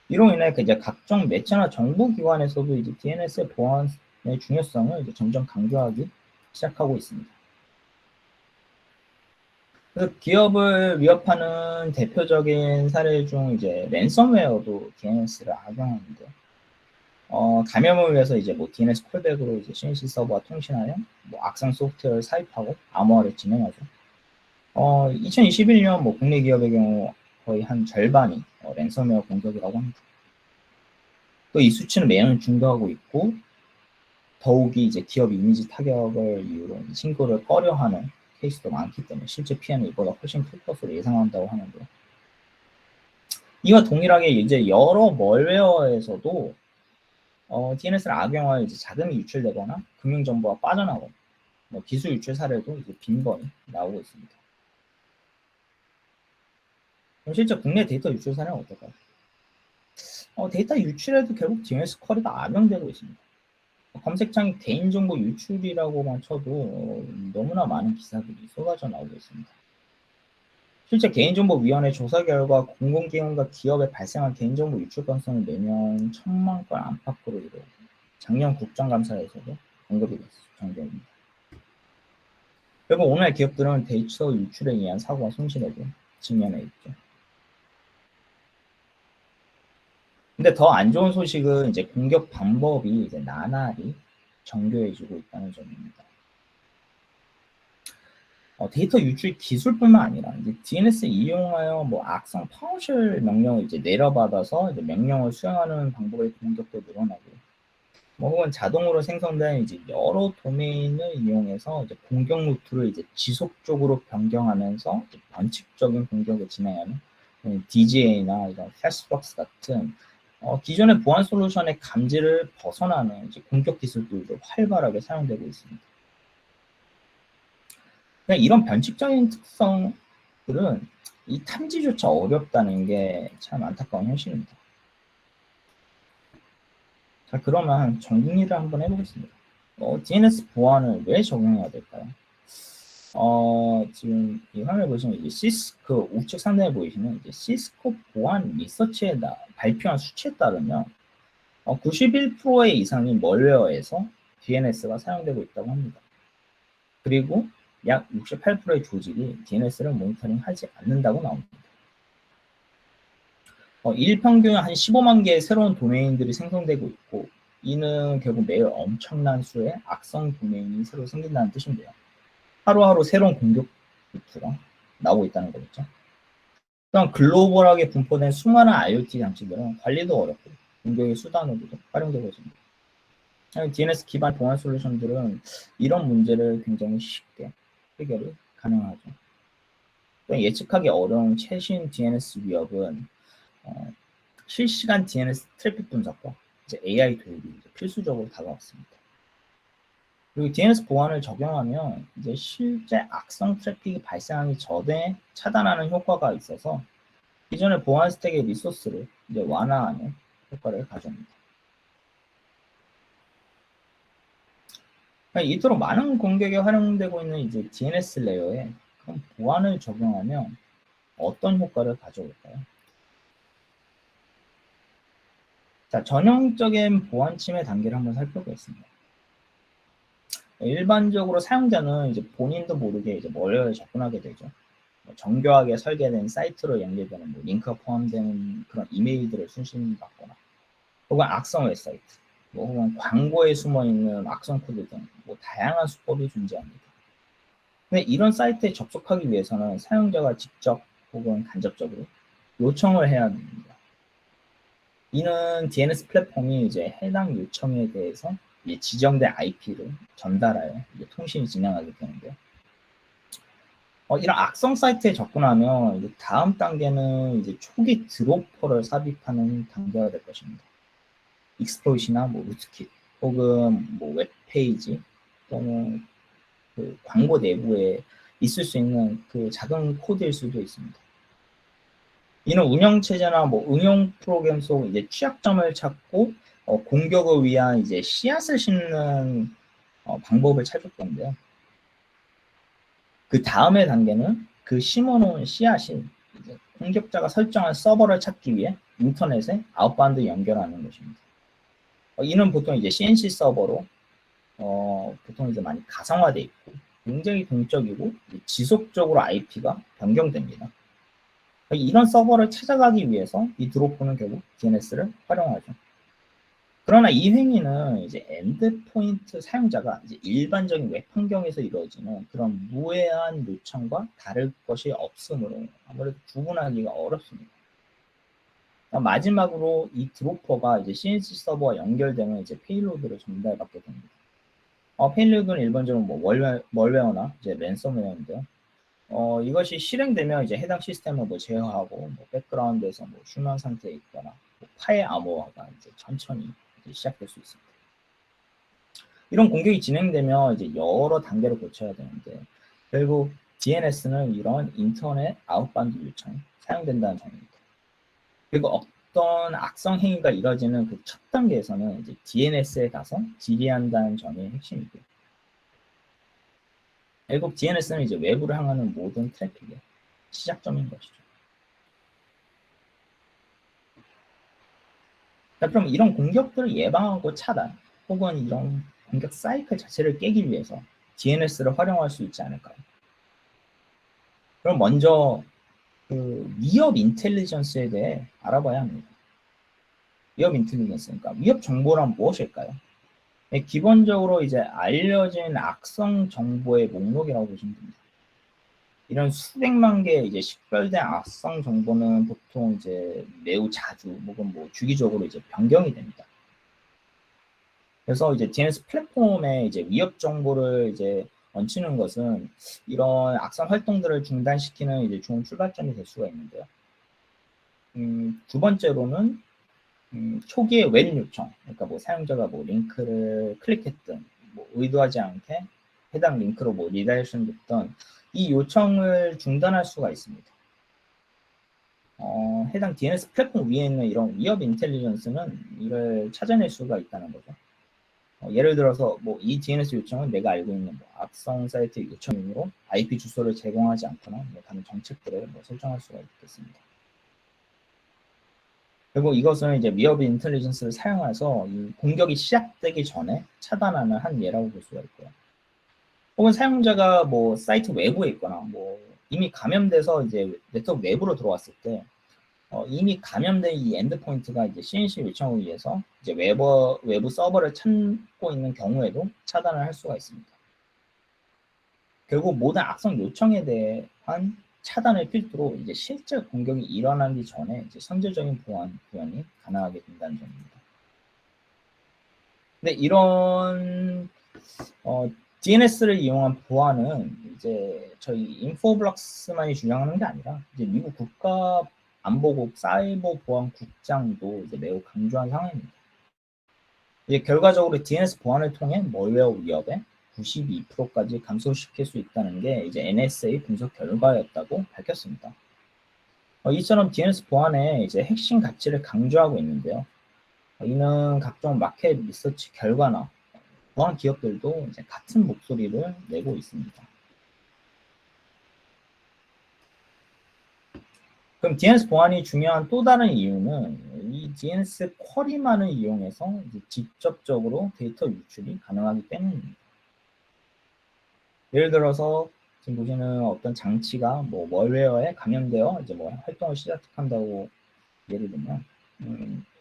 이로 인해 이제 각종 매체나 정부기관에서도 이제 DNS의 보안의 중요성을 이제 점점 강조하기 시작하고 있습니다. 그래서 기업을 위협하는 대표적인 사례 중 이제 랜섬웨어도 DNS를 악용하는데, 감염을 위해서 이제 뭐 DNS 콜백으로 이제 CNC 서버와 통신하여 뭐 악성 소프트웨어를 삽입하고 암호화를 진행하죠. 2021년 뭐 국내 기업의 경우 거의 한 절반이 랜섬웨어 공격이라고 합니다. 또 이 수치는 매년 증가하고 있고, 더욱이 이제 기업 이미지 타격을 이유로 신고를 꺼려하는 케이스도 많기 때문에 실제 피해는 이보다 훨씬 클 것으로 예상한다고 하는데요. 이와 동일하게 이제 여러 멀웨어에서도 DNS를 악용하여 이제 자금이 유출되거나 금융정보가 빠져나오고, 뭐 기술 유출 사례도 이제 빈번히 나오고 있습니다. 그럼 실제 국내 데이터 유출 사례는 어떨까요? 데이터 유출에도 결국 DNS 쿼리가 악용되고 있습니다. 검색창에 개인정보 유출이라고만 쳐도 너무나 많은 기사들이 쏟아져 나오고 있습니다. 실제 개인정보위원회 조사 결과 공공기관과 기업에 발생한 개인정보 유출 건수는 매년 1,000만 건 안팎으로 이루고, 작년 국정감사에서도 언급이 됐을 정도입니다. 결국 오늘 기업들은 데이터 유출에 의한 사고와 손실에도 직면해 있죠. 근데 더 안 좋은 소식은 이제 공격 방법이 이제 나날이 정교해지고 있다는 점입니다. 데이터 유출 기술뿐만 아니라 이제 DNS 이용하여 뭐 악성 파워쉘 명령을 이제 내려받아서 이제 명령을 수행하는 방법의 공격도 늘어나고, 뭐 혹은 자동으로 생성된 이제 여러 도메인을 이용해서 이제 공격 루트를 이제 지속적으로 변경하면서 이제 변칙적인 공격을 진행하는 DGA나 이런 패스박스 같은 기존의 보안 솔루션의 감지를 벗어나는 이제 공격 기술들도 활발하게 사용되고 있습니다. 이런 변칙적인 특성들은 이 탐지조차 어렵다는 게 참 안타까운 현실입니다. 자, 그러면 정리를 한번 해보겠습니다. DNS 보안을 왜 적용해야 될까요? 지금 이 화면을 보시면 이제 시스코 우측 상단에 보이시는 이제 시스코 보안 리서치에 발표한 수치에 따르면 91%의 이상이 멀웨어에서 DNS가 사용되고 있다고 합니다. 그리고 약 68%의 조직이 DNS를 모니터링하지 않는다고 나옵니다. 일평균 한 15만 개의 새로운 도메인들이 생성되고 있고, 이는 결국 매일 엄청난 수의 악성 도메인이 새로 생긴다는 뜻인데요. 하루하루 새로운 공격 루트가 나오고 있다는 거겠죠. 또한 글로벌하게 분포된 수많은 IoT 장치들은 관리도 어렵고 공격의 수단으로도 활용되고 있습니다. DNS 기반 보안 솔루션들은 이런 문제를 굉장히 쉽게 해결이 가능하죠. 또 예측하기 어려운 최신 DNS 위협은 실시간 DNS 트래픽 분석과 이제 AI 도입이 이제 필수적으로 다가왔습니다. 그리고 DNS 보안을 적용하면 이제 실제 악성 트래픽이 발생하기 전에 차단하는 효과가 있어서 기존의 보안 스택의 리소스를 이제 완화하는 효과를 가져옵니다. 이토록 많은 공격에 활용되고 있는 이제 DNS 레이어에 그럼 보안을 적용하면 어떤 효과를 가져올까요? 자, 전형적인 보안 침해 단계를 한번 살펴보겠습니다. 일반적으로 사용자는 이제 본인도 모르게 이제 멀리에 접근하게 되죠. 정교하게 설계된 사이트로 연결되는 링크가 포함되는 그런 이메일들을 수신받거나, 혹은 악성 웹사이트, 혹은 광고에 숨어 있는 악성 코드 등 다양한 수법이 존재합니다. 근데 이런 사이트에 접속하기 위해서는 사용자가 직접 혹은 간접적으로 요청을 해야 합니다. 이는 DNS 플랫폼이 이제 해당 요청에 대해서 지정된 IP를 전달하여 통신이 진행하게 되는데요. 이런 악성 사이트에 접근하면 이제 다음 단계는 이제 초기 드로퍼를 삽입하는 단계가 될 것입니다. 익스플로이트나 루트킷 혹은 웹페이지 또는 그 광고 내부에 있을 수 있는 그 작은 코드일 수도 있습니다. 이는 운영체제나 응용 프로그램 속 이제 취약점을 찾고 공격을 위한 이제 씨앗을 심는 방법을 찾을 건데요. 그 다음의 단계는 그 심어놓은 씨앗이 이제 공격자가 설정한 서버를 찾기 위해 인터넷에 아웃바운드 연결하는 것입니다. 이는 보통 이제 CNC 서버로 보통 이제 많이 가상화되어 있고 굉장히 동적이고 지속적으로 IP가 변경됩니다. 이런 서버를 찾아가기 위해서 이 드로퍼는 결국 DNS를 활용하죠. 그러나 이 행위는 이제 엔드포인트 사용자가 이제 일반적인 웹 환경에서 이루어지는 그런 무해한 요청과 다를 것이 없으므로 아무래도 구분하기가 어렵습니다. 마지막으로 이 드로퍼가 이제 CNC 서버와 연결되면 이제 페일로드를 전달받게 됩니다. 페일로드는 일반적으로 멀웨어나 이제 랜섬웨어인데요. 이것이 실행되면 이제 해당 시스템을 제어하고 백그라운드에서 휴면 상태에 있거나 파일 암호화가 이제 천천히 이제 시작될 수 있습니다. 이런 공격이 진행되면 이제 여러 단계를 거쳐야 되는데 결국 DNS는 이런 인터넷 아웃바운드 요청이 사용된다는 점입니다. 그리고 어떤 악성 행위가 이뤄지는 그 첫 단계에서는 이제 DNS에 가서 질의한다는 점이 핵심이고요. 결국 DNS는 이제 외부를 향하는 모든 트래픽의 시작점인 것이죠. 자, 그럼 이런 공격들을 예방하고 차단, 혹은 이런 공격 사이클 자체를 깨기 위해서 DNS를 활용할 수 있지 않을까요? 그럼 먼저 그 위협 인텔리전스에 대해 알아봐야 합니다. 위협 인텔리전스니까 위협 정보란 무엇일까요? 네, 기본적으로 이제 알려진 악성 정보의 목록이라고 보시면 됩니다. 이런 수백만 개의 이제 식별된 악성 정보는 보통 이제 매우 자주 혹은 주기적으로 이제 변경이 됩니다. 그래서 이제 DNS 플랫폼에 이제 위협 정보를 이제 얹히는 것은 이런 악성 활동들을 중단시키는 이제 좋은 출발점이 될 수가 있는데요. 두 번째로는 초기의 웹 요청, 그러니까 사용자가 링크를 클릭했든 의도하지 않게 해당 링크로 리다이렉션 됐던 이 요청을 중단할 수가 있습니다. 해당 DNS 플랫폼 위에 있는 이런 위협 인텔리전스는 이를 찾아낼 수가 있다는 거죠. 예를 들어서 이 DNS 요청은 내가 알고 있는 악성 사이트 요청이므로 IP 주소를 제공하지 않거나 다른 정책들을 설정할 수가 있겠습니다. 그리고 이것은 이제 위협 인텔리전스를 사용해서 이 공격이 시작되기 전에 차단하는 한 예라고 볼 수가 있고요. 혹은 사용자가 사이트 외부에 있거나 이미 감염돼서 이제 네트워크 내부로 들어왔을 때 이미 감염된 이 엔드포인트가 이제 CNC 요청을 위해서 이제 외부 서버를 찾고 있는 경우에도 차단을 할 수가 있습니다. 결국 모든 악성 요청에 대한 차단을 필두로 이제 실제 공격이 일어나기 전에 이제 선제적인 보안 구현이 가능하게 된다는 점입니다. 근데 이런 DNS를 이용한 보안은 이제 저희 인포블럭스만이 주장하는 게 아니라 이제 미국 국가안보국 사이버보안국장도 이제 매우 강조한 상황입니다. 이제 결과적으로 DNS 보안을 통해 멀웨어 위협에 92%까지 감소시킬 수 있다는 게 이제 NSA 분석 결과였다고 밝혔습니다. 이처럼 DNS 보안의 이제 핵심 가치를 강조하고 있는데요. 이는 각종 마켓 리서치 결과나 보안 기업들도 이제 같은 목소리를 내고 있습니다. 그럼 DNS 보안이 중요한 또 다른 이유는 이 DNS 쿼리만을 이용해서 이제 직접적으로 데이터 유출이 가능하기 때문입니다. 예를 들어서 지금 보시는 어떤 장치가 뭐 멀웨어에 감염되어 이제 뭐 활동을 시작한다고 예를 들면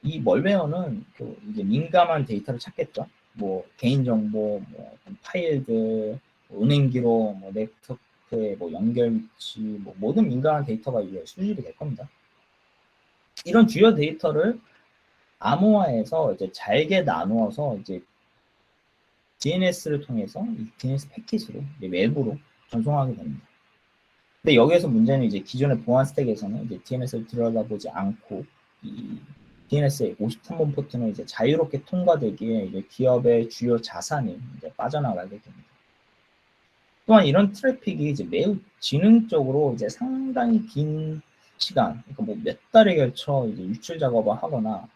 이 멀웨어는 이제 민감한 데이터를 찾겠죠. 뭐 개인정보, 뭐 파일들, 은행 기록, 뭐 네트워크의 뭐 연결 위치, 뭐 모든 민감한 데이터가 이제 수집이 될 겁니다. 이런 주요 데이터를 암호화해서 이제 잘게 나누어서 이제 DNS를 통해서 이 DNS 패킷으로 외부로 전송하게 됩니다. 근데 여기에서 문제는 이제 기존의 보안 스택에서는 이제 DNS를 들여다보지 않고 이 DNS의 53번 포트는 이제 자유롭게 통과되기에 이제 기업의 주요 자산이 이제 빠져나가게 됩니다. 또한 이런 트래픽이 이제 매우 지능적으로 이제 상당히 긴 시간, 그러니까 뭐 몇 달에 걸쳐 이제 유출 작업을 하거나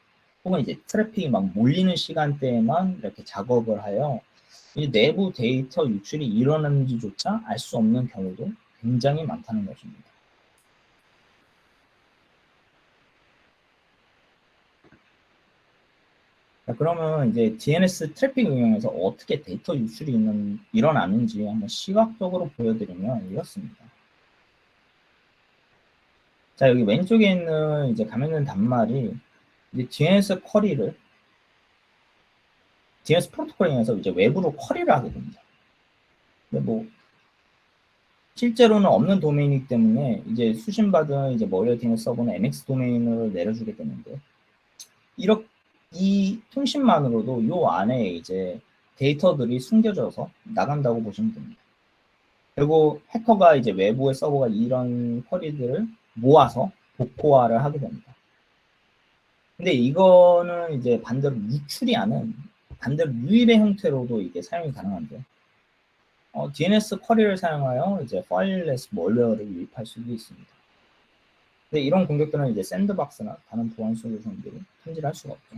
혹은 이제 트래픽이 막 몰리는 시간대에만 이렇게 작업을 하여 이 내부 데이터 유출이 일어나는지조차 알 수 없는 경우도 굉장히 많다는 것입니다. 자, 그러면 이제 DNS 트래픽 응용에서 어떻게 데이터 유출이 일어나는지 한번 시각적으로 보여드리면 이렇습니다. 자, 여기 왼쪽에 있는 이제 가면된 단말이 이제 DNS 쿼리를 DNS 프로토콜을 이용해서 이제 외부로 쿼리를 하게 됩니다. 근데 뭐 실제로는 없는 도메인이기 때문에 이제 수신받은 이제 멀웨어 DNS 서버는 MX 도메인을 내려주게 되는데 이 통신만으로도 요 안에 이제 데이터들이 숨겨져서 나간다고 보시면 됩니다. 그리고 해커가 이제 외부의 서버가 이런 쿼리들을 모아서 복호화를 하게 됩니다. 근데 이거는 이제 반대로 유출이 아닌 반대로 유일의 형태로도 이게 사용이 가능한데 DNS 쿼리를 사용하여 이제 파일레스 멀웨어를 유입할 수도 있습니다. 근데 이런 공격들은 이제 샌드박스나 다른 보안 솔루션들이 통제할 수가 없죠.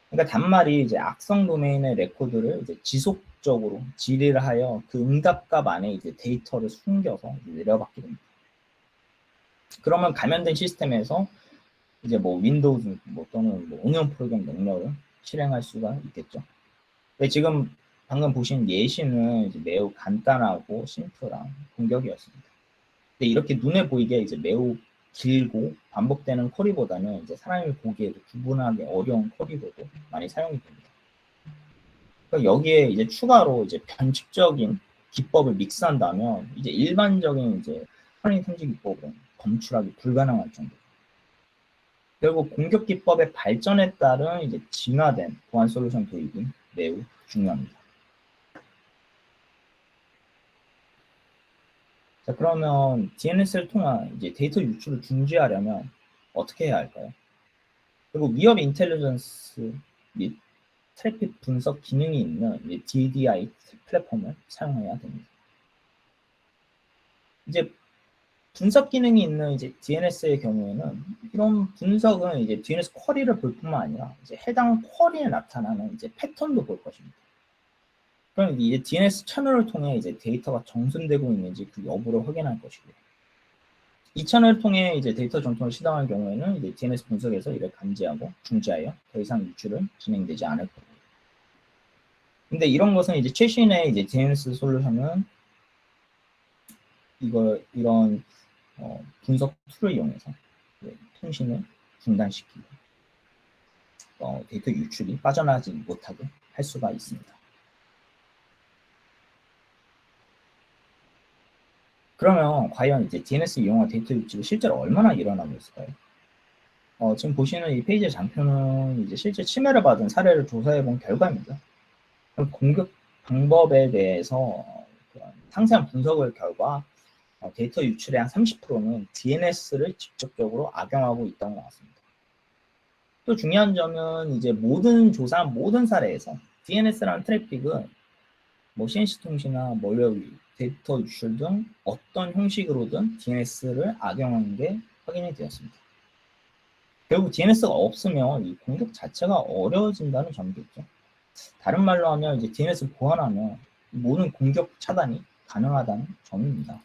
그러니까 단말이 이제 악성 도메인의 레코드를 이제 지속적으로 질의를 하여 그 응답값 안에 이제 데이터를 숨겨서 이제 내려받게 됩니다. 그러면 감염된 시스템에서 이제 뭐 윈도우즈 뭐 또는 뭐 응용 프로그램 명령을 실행할 수가 있겠죠. 근데 지금 방금 보신 예시는 이제 매우 간단하고 심플한 공격이었습니다. 근데 이렇게 눈에 보이게 이제 매우 길고 반복되는 쿼리보다는 이제 사람이 보기에도 구분하기 어려운 쿼리로도 많이 사용이 됩니다. 그러니까 여기에 이제 추가로 이제 변칙적인 기법을 믹스한다면 이제 일반적인 이제 허니 탐지 기법은 검출하기 불가능할 정도. 결국 공격 기법의 발전에 따른 이제 진화된 보안 솔루션 도입이 매우 중요합니다. 자, 그러면 DNS를 통한 이제 데이터 유출을 중지하려면 어떻게 해야 할까요? 그리고 위협 인텔리전스 및 트래픽 분석 기능이 있는 DDI 플랫폼을 사용해야 됩니다. 이제 분석 기능이 있는 이제 DNS의 경우에는 이런 분석은 이제 DNS 쿼리를 볼 뿐만 아니라 이제 해당 쿼리에 나타나는 이제 패턴도 볼 것입니다. 그럼 이제 DNS 채널을 통해 이제 데이터가 정순되고 있는지 그 여부를 확인할 것이고요. 이 채널을 통해 이제 데이터 전송을 시도하는 경우에는 이제 DNS 분석에서 이를 감지하고 중지하여 더 이상 유출은 진행되지 않을 거고. 근데 이런 것은 이제 최신의 이제 DNS 솔루션은 이런 분석 툴을 이용해서 통신을 중단시키고 데이터 유출이 빠져나가지 못하게 할 수가 있습니다. 그러면 과연 이제 DNS 이용한 데이터 유출이 실제로 얼마나 일어나고 있을까요? 지금 보시는 이 페이지의 장표는 이제 실제 침해를 받은 사례를 조사해 본 결과입니다. 그럼 공격 방법에 대해서 상세한 분석의 결과 데이터 유출의 한 30%는 DNS를 직접적으로 악용하고 있다고 나왔습니다. 또 중요한 점은 이제 조사한 모든 사례에서 DNS라는 트래픽은 뭐 CNC 통신이나 멀웨어위, 데이터 유출 등 어떤 형식으로든 DNS를 악용하는 게 확인이 되었습니다. 결국 DNS가 없으면 이 공격 자체가 어려워진다는 점이겠죠. 다른 말로 하면 이제 DNS를 보완하면 모든 공격 차단이 가능하다는 점입니다.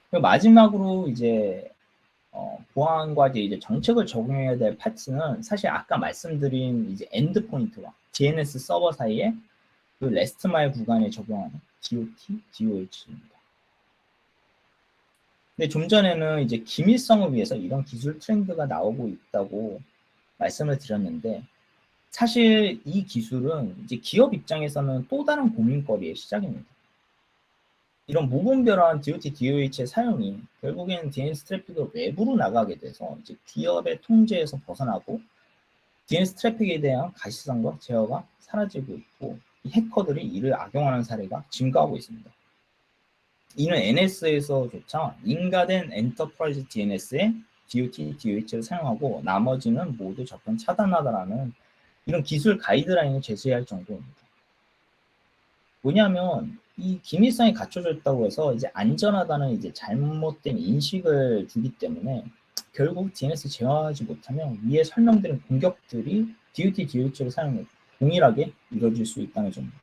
그리고 마지막으로 이제 보안과 이제 정책을 적용해야 될 파트는 사실 아까 말씀드린 이제 엔드포인트와 DNS 서버 사이에 그 레스트 마일 구간에 적용하는 DOT, DOH입니다. 근데 좀 전에는 이제 기밀성을 위해서 이런 기술 트렌드가 나오고 있다고 말씀을 드렸는데 사실 이 기술은 이제 기업 입장에서는 또 다른 고민거리의 시작입니다. 이런 무분별한 DOT, DOH의 사용이 결국에는 DNS 트래픽을 외부로 나가게 돼서 이제 기업의 통제에서 벗어나고 DNS 트래픽에 대한 가시성과 제어가 사라지고 있고 이 해커들이 이를 악용하는 사례가 증가하고 있습니다. 이는 NS에서조차 인가된 엔터프라이즈 DNS에 DOT, DOH를 사용하고 나머지는 모두 접근 차단하다라는 이런 기술 가이드라인을 제시할 정도입니다. 뭐냐면 이 기밀성이 갖춰져 있다고 해서 이제 안전하다는 이제 잘못된 인식을 주기 때문에 결국 DNS 제어하지 못하면 위에 설명드린 공격들이 DOT, DOH를 사용해 동일하게 이루어질 수 있다는 점입니다.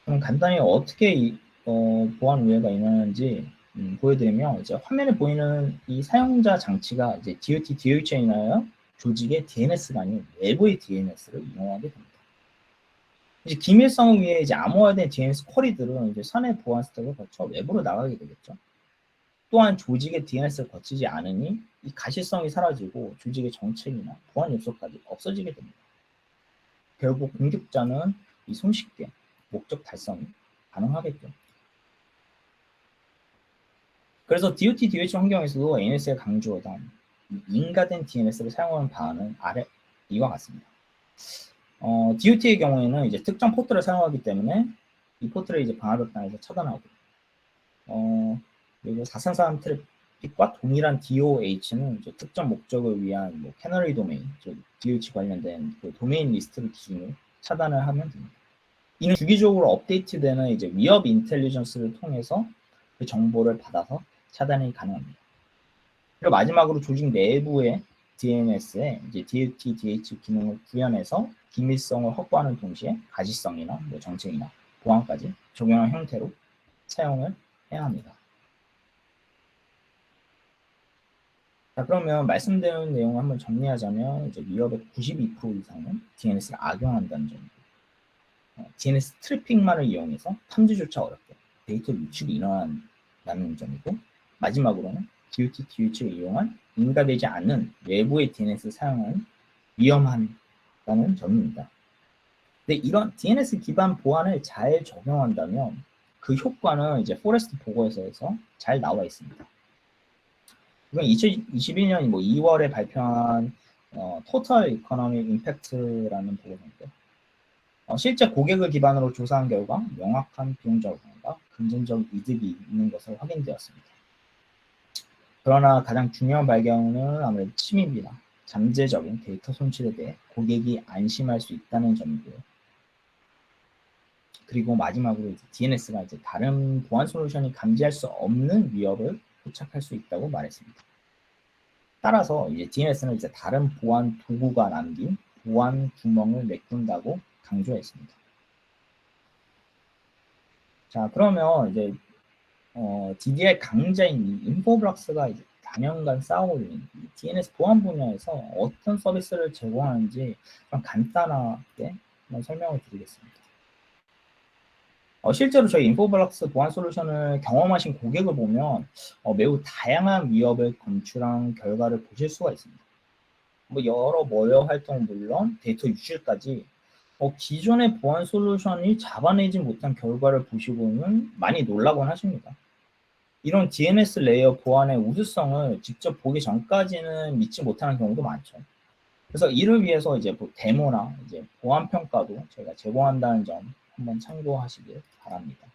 그럼 간단히 어떻게 보안 우회가 일어나는지 보여드리면 이제 화면에 보이는 이 사용자 장치가 이제 DOT, DOH에 인하여 조직의 DNS가 아닌 외부의 DNS를 이용하게 됩니다. 이제 기밀성을 위해 이제 암호화된 DNS 쿼리들은 이제 선의 보안 스택을 거쳐 외부로 나가게 되겠죠. 또한 조직의 DNS를 거치지 않으니 이 가시성이 사라지고 조직의 정책이나 보안 요소까지 없어지게 됩니다. 결국 공격자는 이 손쉽게 목적 달성이 가능하겠죠. 그래서 DOT, DOH 환경에서도 NS가 강조하던 인가된 DNS를 사용하는 바는 아래 이와 같습니다. DOT의 경우에는 이제 특정 포트를 사용하기 때문에 이 포트를 이제 방화벽단에서 차단하고, 그리고 433 트래픽과 동일한 DOH는 이제 특정 목적을 위한 뭐 캐너리 도메인, 즉 DOH 관련된 그 도메인 리스트를 기준으로 차단을 하면 됩니다. 이는 주기적으로 업데이트되는 이제 위협 인텔리전스를 통해서 그 정보를 받아서 차단이 가능합니다. 그리고 마지막으로 조직 내부의 DNS에 이제 DOT, DH 기능을 구현해서 기밀성을 확보하는 동시에 가시성이나 뭐 정책이나 보안까지 적용한 형태로 사용을 해야 합니다. 자, 그러면 말씀드린 내용을 한번 정리하자면 이제 위협의 92% 이상은 DNS를 악용한다는 점이고, DNS 트래픽만을 이용해서 탐지조차 어렵게 데이터 유출이 일어난다는 점이고, 마지막으로는 DOT, DOH를 이용한 인가되지 않는 외부의 DNS를 사용하는 위험하다는 점입니다. 근데 이런 DNS 기반 보안을 잘 적용한다면 그 효과는 이제 포레스트 보고서에서 잘 나와 있습니다. 이건 2021년 2월에 발표한 토탈 이코노믹 임팩트라는 보고서인데, 실제 고객을 기반으로 조사한 결과 명확한 비용 절감과 금전적 이득이 있는 것으로 확인되었습니다. 그러나 가장 중요한 발견은 아무래도 침입이나 잠재적인 데이터 손실에 대해 고객이 안심할 수 있다는 점이고요. 그리고 마지막으로 이제 DNS가 이제 다른 보안 솔루션이 감지할 수 없는 위협을 포착할 수 있다고 말했습니다. 따라서 이제 DNS는 이제 다른 보안 도구가 남긴 보안 구멍을 메꾼다고 강조했습니다. 자, 그러면 이제 DDR 강자인 이 인포블럭스가 이제 4년간 쌓아올린 DNS 보안 분야에서 어떤 서비스를 제공하는지 좀 간단하게 한번 설명을 드리겠습니다. 실제로 저희 인포블럭스 보안 솔루션을 경험하신 고객을 보면 매우 다양한 위협을 검출한 결과를 보실 수가 있습니다. 뭐 여러 모여 활동 물론 데이터 유출까지 기존의 보안 솔루션이 잡아내지 못한 결과를 보시고는 많이 놀라곤 하십니다. 이런 DNS 레이어 보안의 우수성을 직접 보기 전까지는 믿지 못하는 경우도 많죠. 그래서 이를 위해서 이제 데모나 이제 보안 평가도 저희가 제공한다는 점 한번 참고하시길 바랍니다.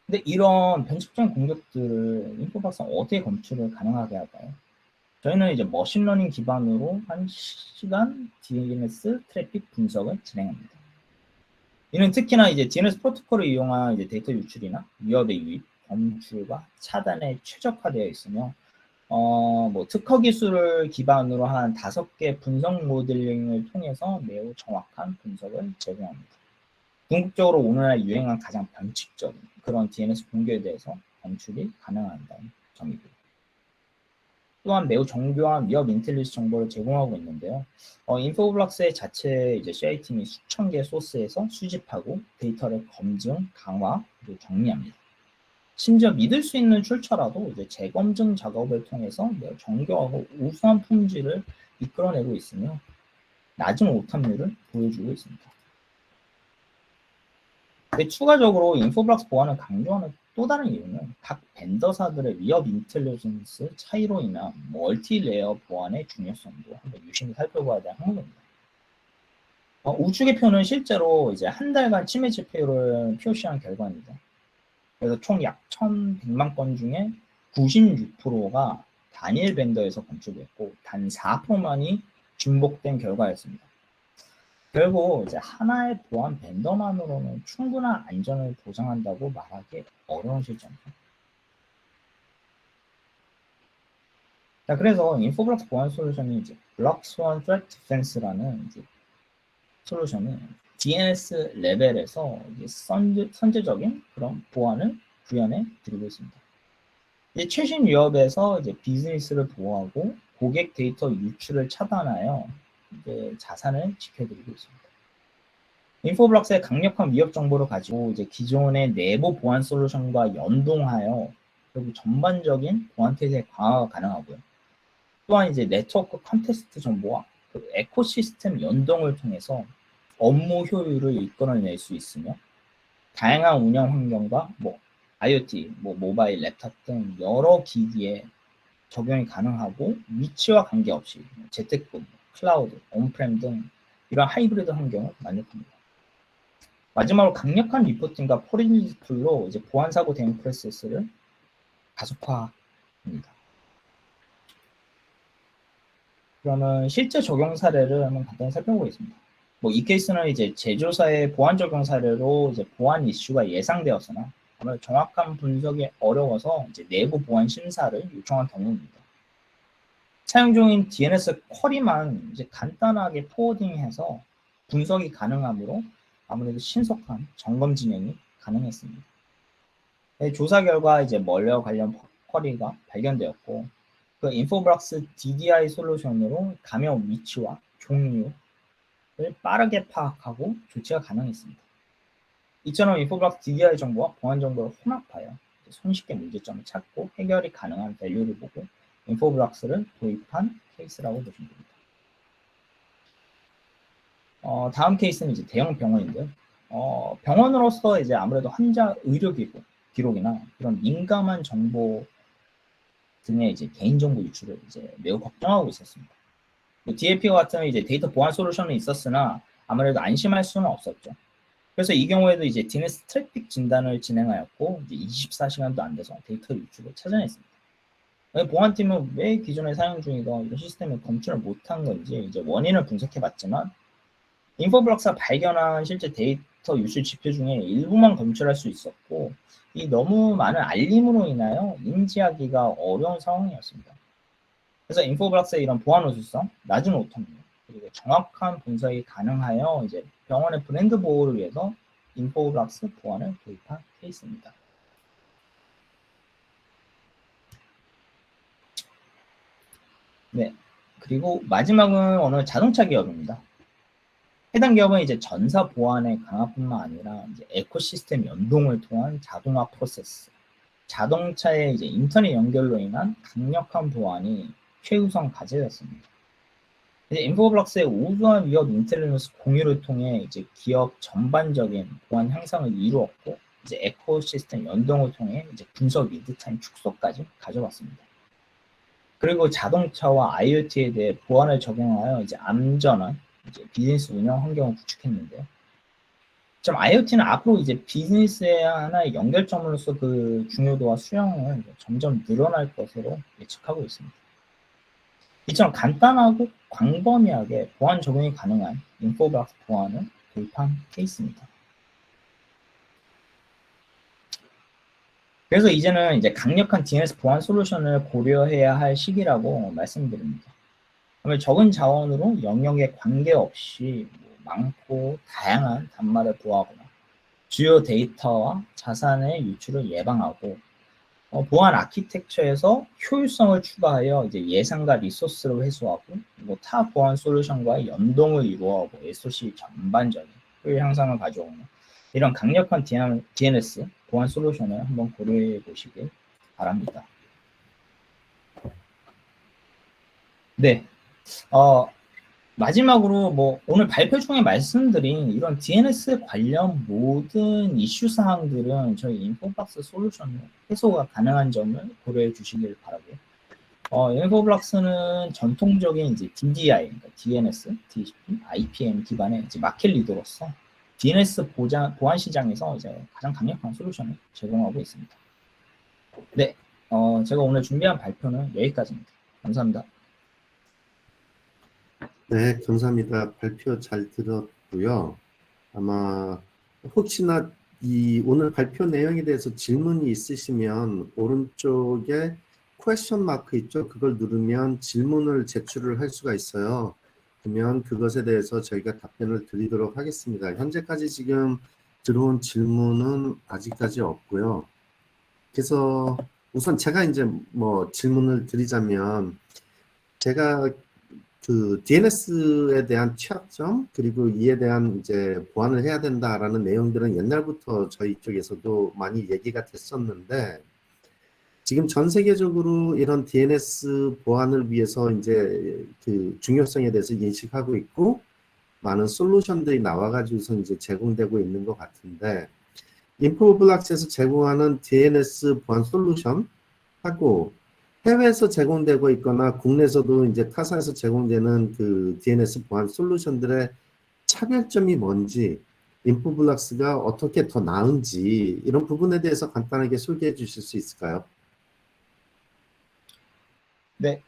근데 이런 변칙적인 공격들을 인포박스는 어떻게 검출을 가능하게 할까요? 저희는 이제 머신러닝 기반으로 한 시간 DNS 트래픽 분석을 진행합니다. 이는 특히나 이제 DNS 프로토콜을 이용한 이제 데이터 유출이나 위협의 유입, 검출과 차단에 최적화되어 있으며, 뭐 특허 기술을 기반으로 한 5개 분석 모델링을 통해서 매우 정확한 분석을 제공합니다. 궁극적으로 오늘날 유행한 가장 변칙적인 그런 DNS 공격에 대해서 검출이 가능하다는 점이고요. 또한 매우 정교한 위협 인텔리전스 정보를 제공하고 있는데요. 인포블럭스의 자체 이제 CI팀이 수천 개의 소스에서 수집하고 데이터를 검증, 강화, 그리고 정리합니다. 심지어 믿을 수 있는 출처라도 이제 재검증 작업을 통해서 매우 정교하고 우수한 품질을 이끌어내고 있으며 낮은 오탐률을 보여주고 있습니다. 근데 추가적으로 인포블럭스 보안을 강조하는 또 다른 이유는 각 벤더사들의 위협 인텔리전스 차이로 인한 멀티레이어 보안의 중요성도 한번 유심히 살펴봐야 될 항목입니다. 우측의표는 실제로 이제 한 달간 침해 지표를 표시한 결과입니다. 그래서 총 약 1,100만 건 중에 96%가 단일 벤더에서 검출됐고 단 4%만이 중복된 결과였습니다. 결국 이제 하나의 보안 벤더만으로는 충분한 안전을 보장한다고 말하기 어려운 실정이죠. 자, 그래서 인포블럭스 보안 솔루션이 이제 블랙스완 트레트 디펜스라는 이제 솔루션은 DNS 레벨에서 이제 선제적인 그런 보안을 구현해 드리고 있습니다. 이제 최신 위협에서 이제 비즈니스를 보호하고 고객 데이터 유출을 차단하여 이제 자산을 지켜드리고 있습니다. 인포블럭스의 강력한 위협 정보를 가지고 이제 기존의 내부 보안 솔루션과 연동하여 그리고 전반적인 보안 태세 강화가 가능하고요. 또한 이제 네트워크 컨텍스트 정보와 그 에코시스템 연동을 통해서 업무 효율을 이끌어낼 수 있으며 다양한 운영 환경과 IoT, 모바일, 랩탑 등 여러 기기에 적용이 가능하고 위치와 관계없이 재택근무, 클라우드, 온프렘 등 이런 하이브리드 환경을 만족합니다. 마지막으로 강력한 리포팅과 포렌식 툴로 이제 보안 사고 대응 프로세스를 가속화합니다. 그러면 실제 적용 사례를 한번 간단히 살펴보겠습니다. 이 케이스는 이제 제조사의 보안 적용 사례로 이제 보안 이슈가 예상되었으나 아무래도 정확한 분석이 어려워서 이제 내부 보안 심사를 요청한 경우입니다. 사용 중인 DNS 쿼리만 이제 간단하게 포워딩해서 분석이 가능하므로 아무래도 신속한 점검 진행이 가능했습니다. 조사 결과 이제 멀웨어 관련 쿼리가 발견되었고 그 인포블럭스 DDI 솔루션으로 감염 위치와 종류를 빠르게 파악하고 조치가 가능했습니다. 이처럼 인포블럭스 DDI 정보와 보안 정보를 혼합하여 손쉽게 문제점을 찾고 해결이 가능한 밸류를 보고 인포블럭스를 도입한 케이스라고 보시면 됩니다. 다음 케이스는 이제 대형 병원인데요. 병원으로서 이제 아무래도 환자 의료 기록이나 이런 민감한 정보 등의 이제 개인정보 유출을 이제 매우 걱정하고 있었습니다. DLP와 같은 이제 데이터 보안 솔루션은 있었으나 아무래도 안심할 수는 없었죠. 그래서 이 경우에도 이제 DNS 트래픽 진단을 진행하였고 이제 24시간도 안 돼서 데이터 유출을 찾아냈습니다. 보안팀은 왜 기존에 사용 중이던 이런 시스템을 검출을 못한 건지 이제 원인을 분석해봤지만 인포블럭스가 발견한 실제 데이터 유출 지표 중에 일부만 검출할 수 있었고 이 너무 많은 알림으로 인하여 인지하기가 어려운 상황이었습니다. 그래서 인포블럭스의 이런 보안 우수성, 낮은 오탐률, 그리고 정확한 분석이 가능하여 이제 병원의 브랜드 보호를 위해서 인포블럭스 보안을 도입한 케이스입니다. 네, 그리고 마지막은 오늘 자동차 기업입니다. 해당 기업은 이제 전사 보안의 강화뿐만 아니라 이제 에코시스템 연동을 통한 자동화 프로세스, 자동차의 이제 인터넷 연결로 인한 강력한 보안이 최우선 과제였습니다. 이제 인포블럭스의 우수한 위협 인텔리전스 공유를 통해 이제 기업 전반적인 보안 향상을 이루었고, 이제 에코시스템 연동을 통해 이제 분석 리드 타임 축소까지 가져왔습니다. 그리고 자동차와 IoT에 대해 보안을 적용하여 이제 안전한 이제 비즈니스 운영 환경을 구축했는데요. 좀 IoT는 앞으로 이제 비즈니스의 하나의 연결점으로서 그 중요도와 수용을 점점 늘어날 것으로 예측하고 있습니다. 이처럼 간단하고 광범위하게 보안 적용이 가능한 인포블럭스 보안을 도입한 케이스입니다. 그래서 이제는 이제 강력한 DNS 보안 솔루션을 고려해야 할 시기라고 말씀드립니다. 그러면 적은 자원으로 영역에 관계없이 많고 다양한 단말을 보호하거나 주요 데이터와 자산의 유출을 예방하고 보안 아키텍처에서 효율성을 추가하여 이제 예산과 리소스를 회수하고 타 보안 솔루션과의 연동을 이루어하고 SOC 전반적인 효율 향상을 가져오는 이런 강력한 DNS 보안 솔루션을 한번 고려해 보시길 바랍니다. 네, 마지막으로 뭐 오늘 발표 중에 말씀드린 이런 DNS 관련 모든 이슈 사항들은 저희 인포블럭스 솔루션을 해소가 가능한 점을 고려해 주시길 바라고요. 인포블럭스는 전통적인 이제 DDI, 그러니까 DNS, DHCP, IPM 기반의 이제 마켓 리더로서 DNS 보안 시장에서 이제 가장 강력한 솔루션을 제공하고 있습니다. 네, 제가 오늘 준비한 발표는 여기까지입니다. 감사합니다. 네, 감사합니다. 발표 잘 들었고요. 아마 혹시나 이 오늘 발표 내용에 대해서 질문이 있으시면 오른쪽에 퀘스천 마크 있죠? 그걸 누르면 질문을 제출을 할 수가 있어요. 그러면 그것에 대해서 저희가 답변을 드리도록 하겠습니다. 현재까지 지금 들어온 질문은 아직까지 없고요. 그래서 우선 제가 이제 뭐 질문을 드리자면, 제가 그 DNS에 대한 취약점 그리고 이에 대한 이제 보완을 해야 된다라는 내용들은 옛날부터 저희 쪽에서도 많이 얘기가 됐었는데, 지금 전 세계적으로 이런 DNS 보안을 위해서 이제 그 중요성에 대해서 인식하고 있고 많은 솔루션들이 나와가지고서 이제 제공되고 있는 것 같은데, 인포블럭스에서 제공하는 DNS 보안 솔루션 하고 해외에서 제공되고 있거나 국내에서도 이제 타사에서 제공되는 그 DNS 보안 솔루션들의 차별점이 뭔지, 인포블럭스가 어떻게 더 나은지 이런 부분에 대해서 간단하게 소개해 주실 수 있을까요? 네,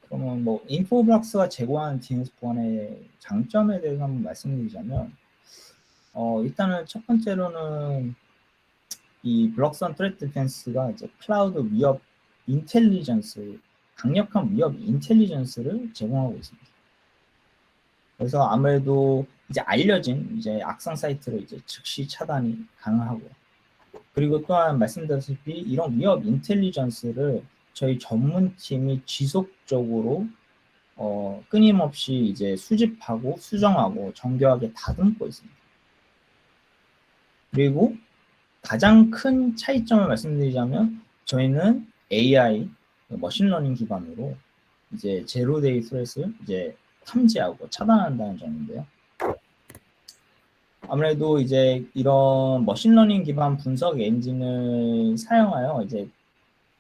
그러면 뭐 인포블럭스가 제공하는 DNS 보안의 장점에 대해서 한번 말씀드리자면, 일단은 첫 번째로는 이 블록선 트레트 디펜스가 이제 클라우드 위협 인텔리전스, 강력한 위협 인텔리전스를 제공하고 있습니다. 그래서 아무래도 이제 알려진 이제 악성 사이트를 이제 즉시 차단이 가능하고요. 그리고 또한 말씀드렸다시피 이런 위협 인텔리전스를 저희 전문팀이 지속적으로 끊임없이 이제 수집하고 수정하고 정교하게 다듬고 있습니다. 그리고 가장 큰 차이점을 말씀드리자면, 저희는 AI, 머신러닝 기반으로 이제 제로 데이 스레스를 이제 탐지하고 차단한다는 점인데요. 아무래도 이제 이런 머신러닝 기반 분석 엔진을 사용하여 이제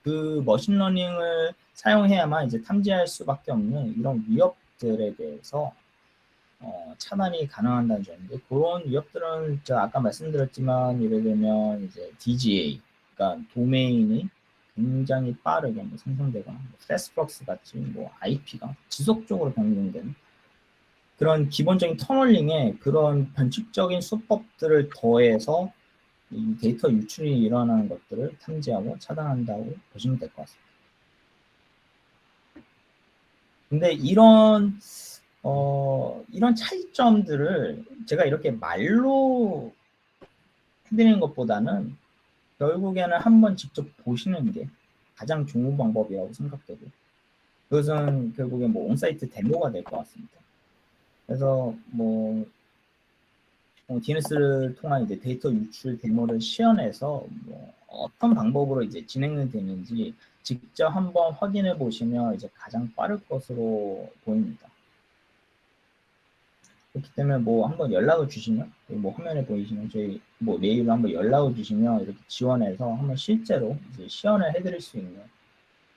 그 머신러닝을 사용해야만 이제 탐지할 수밖에 없는 이런 위협들에 대해서 차단이 가능한다는 점인데, 그런 위협들은 제가 아까 말씀드렸지만 예를 들면 이제 DGA, 그러니까 도메인이 굉장히 빠르게 뭐 생성되거나 패스트박스 같이 뭐 IP가 지속적으로 변경되는 그런 기본적인 터널링에 그런 변칙적인 수법들을 더해서 이 데이터 유출이 일어나는 것들을 탐지하고 차단한다고 보시면 될 것 같습니다. 근데 이런 차이점들을 제가 이렇게 말로 해드리는 것보다는 결국에는 한번 직접 보시는 게 가장 좋은 방법이라고 생각되고, 그것은 결국에 뭐 온사이트 데모가 될 것 같습니다. 그래서 뭐 DNS를 통한 이제 데이터 유출 데모를 시연해서 뭐 어떤 방법으로 이제 진행이 되는지 직접 한번 확인해 보시면 이제 가장 빠를 것으로 보입니다. 그렇기 때문에 뭐 한번 연락을 주시면, 뭐 화면에 보이시면 저희 뭐 메일로 한번 연락을 주시면 이렇게 지원해서 한번 실제로 이제 시연을 해드릴 수 있는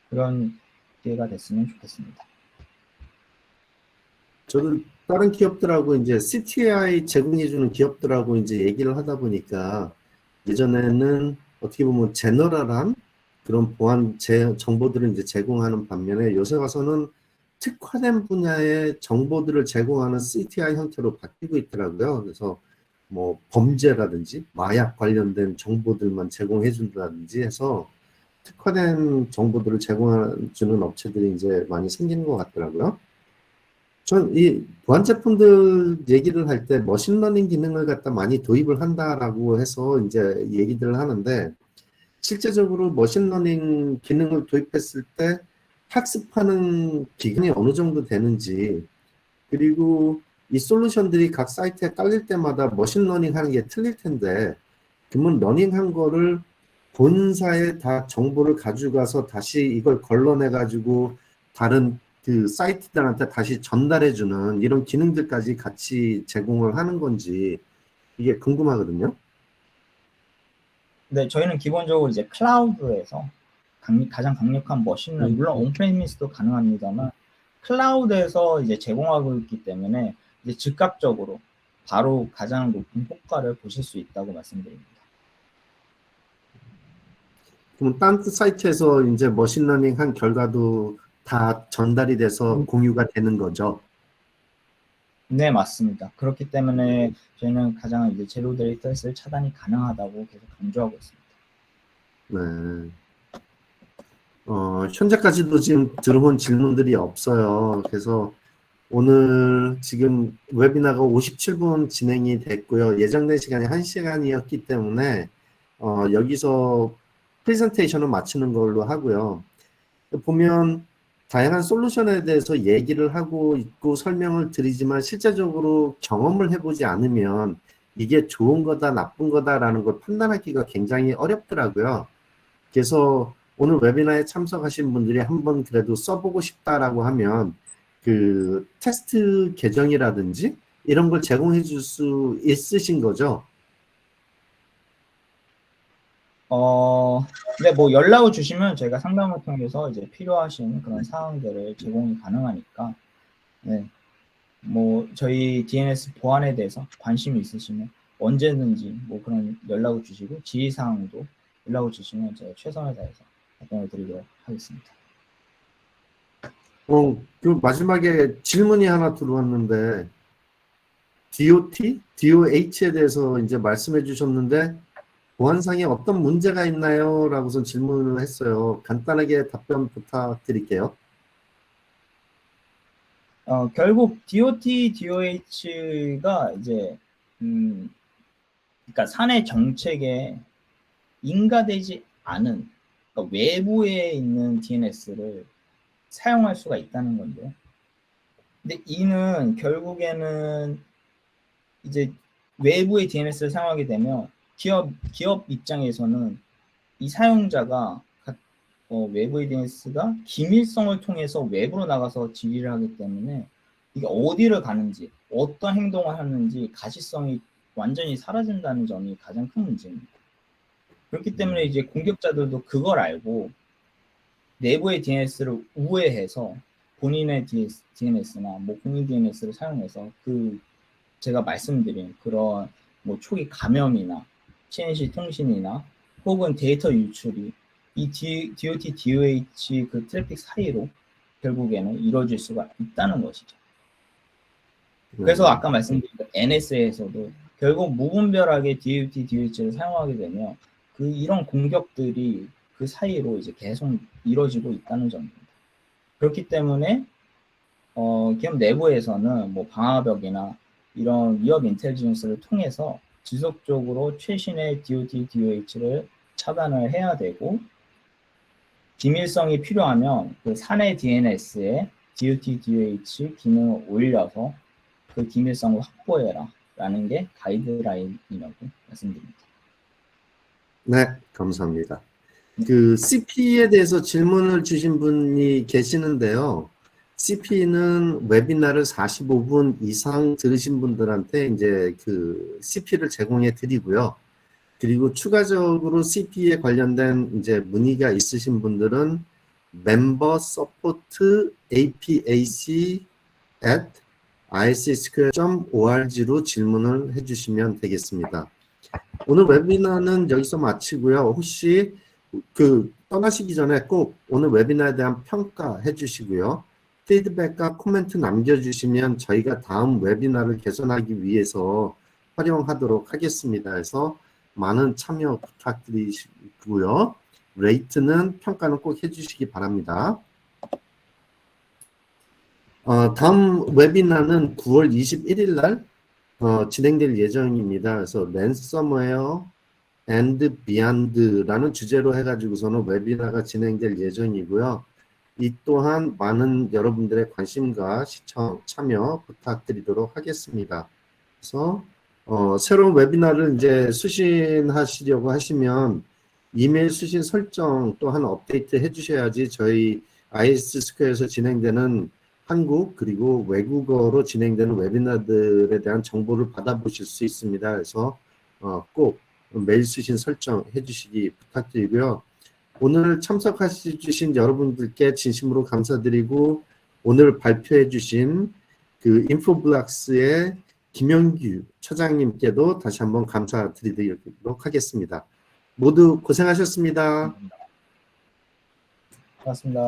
그런 기회가 됐으면 좋겠습니다. 저도 다른 기업들하고 이제 CTI 제공해주는 기업들하고 이제 얘기를 하다 보니까 예전에는 어떻게 보면 제너럴한 그런 보안 정보들을 이제 제공하는 반면에 요새 와서는 특화된 분야의 정보들을 제공하는 CTI 형태로 바뀌고 있더라고요. 그래서 뭐 범죄라든지 마약 관련된 정보들만 제공해 준다든지 해서 특화된 정보들을 제공해주는 업체들이 이제 많이 생기는 것 같더라고요. 전 이 보안 제품들 얘기를 할 때 머신러닝 기능을 갖다 많이 도입을 한다라고 해서 이제 얘기들을 하는데 실제적으로 머신러닝 기능을 도입했을 때 학습하는 기간이 어느 정도 되는지, 그리고 이 솔루션들이 각 사이트에 깔릴 때마다 머신러닝 하는 게 틀릴 텐데 그러면 러닝한 거를 본사에 다 정보를 가져가서 다시 이걸 걸러내 가지고 다른 그 사이트들한테 다시 전달해주는 이런 기능들까지 같이 제공을 하는 건지 이게 궁금하거든요. 네, 저희는 기본적으로 이제 클라우드에서 가장 강력한 머신러닝, 물론 온프레미스도 가능합니다만 클라우드에서 이제 제공하고 있기 때문에 이제 즉각적으로 바로 가장 높은 효과를 보실 수 있다고 말씀드립니다. 그럼 딴 사이트에서 이제 머신러닝 한 결과도 다 전달이 돼서 공유가 되는 거죠. 네, 맞습니다. 그렇기 때문에 저희는 가장 이제 제로 데이터셋 차단이 가능하다고 계속 강조하고 있습니다. 네. 현재까지도 지금 들어온 질문들이 없어요. 그래서 오늘 지금 웨비나가 57분 진행이 됐고요. 예정된 시간이 1시간이었기 때문에 여기서 프레젠테이션을 마치는 걸로 하고요. 보면 다양한 솔루션에 대해서 얘기를 하고 있고 설명을 드리지만 실제적으로 경험을 해보지 않으면 이게 좋은 거다 나쁜 거다라는 걸 판단하기가 굉장히 어렵더라고요. 그래서 오늘 웨비나에 참석하신 분들이 한번 그래도 써보고 싶다라고 하면 그 테스트 계정이라든지 이런 걸 제공해 줄 수 있으신 거죠? 네, 뭐 연락을 주시면 저희가 상담을 통해서 이제 필요하신 그런 사항들을 제공이 가능하니까, 네, 뭐 저희 DNS 보안에 대해서 관심이 있으시면 언제든지 뭐 그런 연락을 주시고 지휘사항도 연락을 주시면 제가 최선을 다해서 답변을 드리도록 하겠습니다. 그 마지막에 질문이 하나 들어왔는데 DOT, DOH에 대해서 이제 말씀해 주셨는데 보안상에 어떤 문제가 있나요? 라고서 질문을 했어요. 간단하게 답변 부탁드릴게요. 결국 DOT, DOH가 이제 그러니까 사내 정책에 인가되지 않은, 그러니까 외부에 있는 DNS를 사용할 수가 있다는 건데요. 근데 이는 결국에는 이제 외부의 DNS를 사용하게 되면 기업 입장에서는 이 사용자가 외부의 DNS가 기밀성을 통해서 외부로 나가서 지휘를 하기 때문에 이게 어디를 가는지 어떤 행동을 하는지 가시성이 완전히 사라진다는 점이 가장 큰 문제입니다. 그렇기 때문에 이제 공격자들도 그걸 알고 내부의 DNS를 우회해서 본인의 DNS나 뭐 공인 DNS를 사용해서 그 제가 말씀드린 그런 뭐 초기 감염이나 CNC 통신이나 혹은 데이터 유출이 이 DOT, DOH 그 트래픽 사이로 결국에는 이루어질 수가 있다는 것이죠. 그래서 아까 말씀드린 NSA에서도 결국 무분별하게 DOT, DOH를 사용하게 되면 이런 공격들이 그 사이로 이제 계속 이루어지고 있다는 점입니다. 그렇기 때문에 기업 내부에서는 뭐 방화벽이나 이런 위협 인텔리전스를 통해서 지속적으로 최신의 DOT, DOH를 차단을 해야 되고, 기밀성이 필요하면 그 사내 DNS에 DOT, DOH 기능을 올려서 그 기밀성을 확보해라 라는 게 가이드라인이라고 말씀드립니다. 네, 감사합니다. 그 CP에 대해서 질문을 주신 분이 계시는데요. CP는 웨비나를 45분 이상 들으신 분들한테 이제 그 CP를 제공해 드리고요. 그리고 추가적으로 CP에 관련된 이제 문의가 있으신 분들은 member support apac @issquare.org로 질문을 해주시면 되겠습니다. 오늘 웨비나는 여기서 마치고요. 혹시 그 떠나시기 전에 꼭 오늘 웨비나에 대한 평가해 주시고요. 피드백과 코멘트 남겨주시면 저희가 다음 웨비나를 개선하기 위해서 활용하도록 하겠습니다. 그래서 많은 참여 부탁드리고요. 레이트는 평가는 꼭 해주시기 바랍니다. 다음 웨비나는 9월 21일 날 진행될 예정입니다. 그래서 랜섬웨어 and Beyond라는 주제로 해가지고서는 웨비나가 진행될 예정이고요. 이 또한 많은 여러분들의 관심과 시청, 참여 부탁드리도록 하겠습니다. 그래서 새로운 웨비나를 이제 수신하시려고 하시면 이메일 수신 설정 또한 업데이트 해주셔야지 저희 IS 스퀘어에서 진행되는 한국 그리고 외국어로 진행되는 웨비나들에 대한 정보를 받아보실 수 있습니다. 그래서 꼭 메일 수신 설정 해주시기 부탁드리고요. 오늘 참석해 주신 여러분들께 진심으로 감사드리고 오늘 발표해 주신 그 인포블락스의 김영규 처장님께도 다시 한번 감사드리도록 하겠습니다. 모두 고생하셨습니다. 고맙습니다.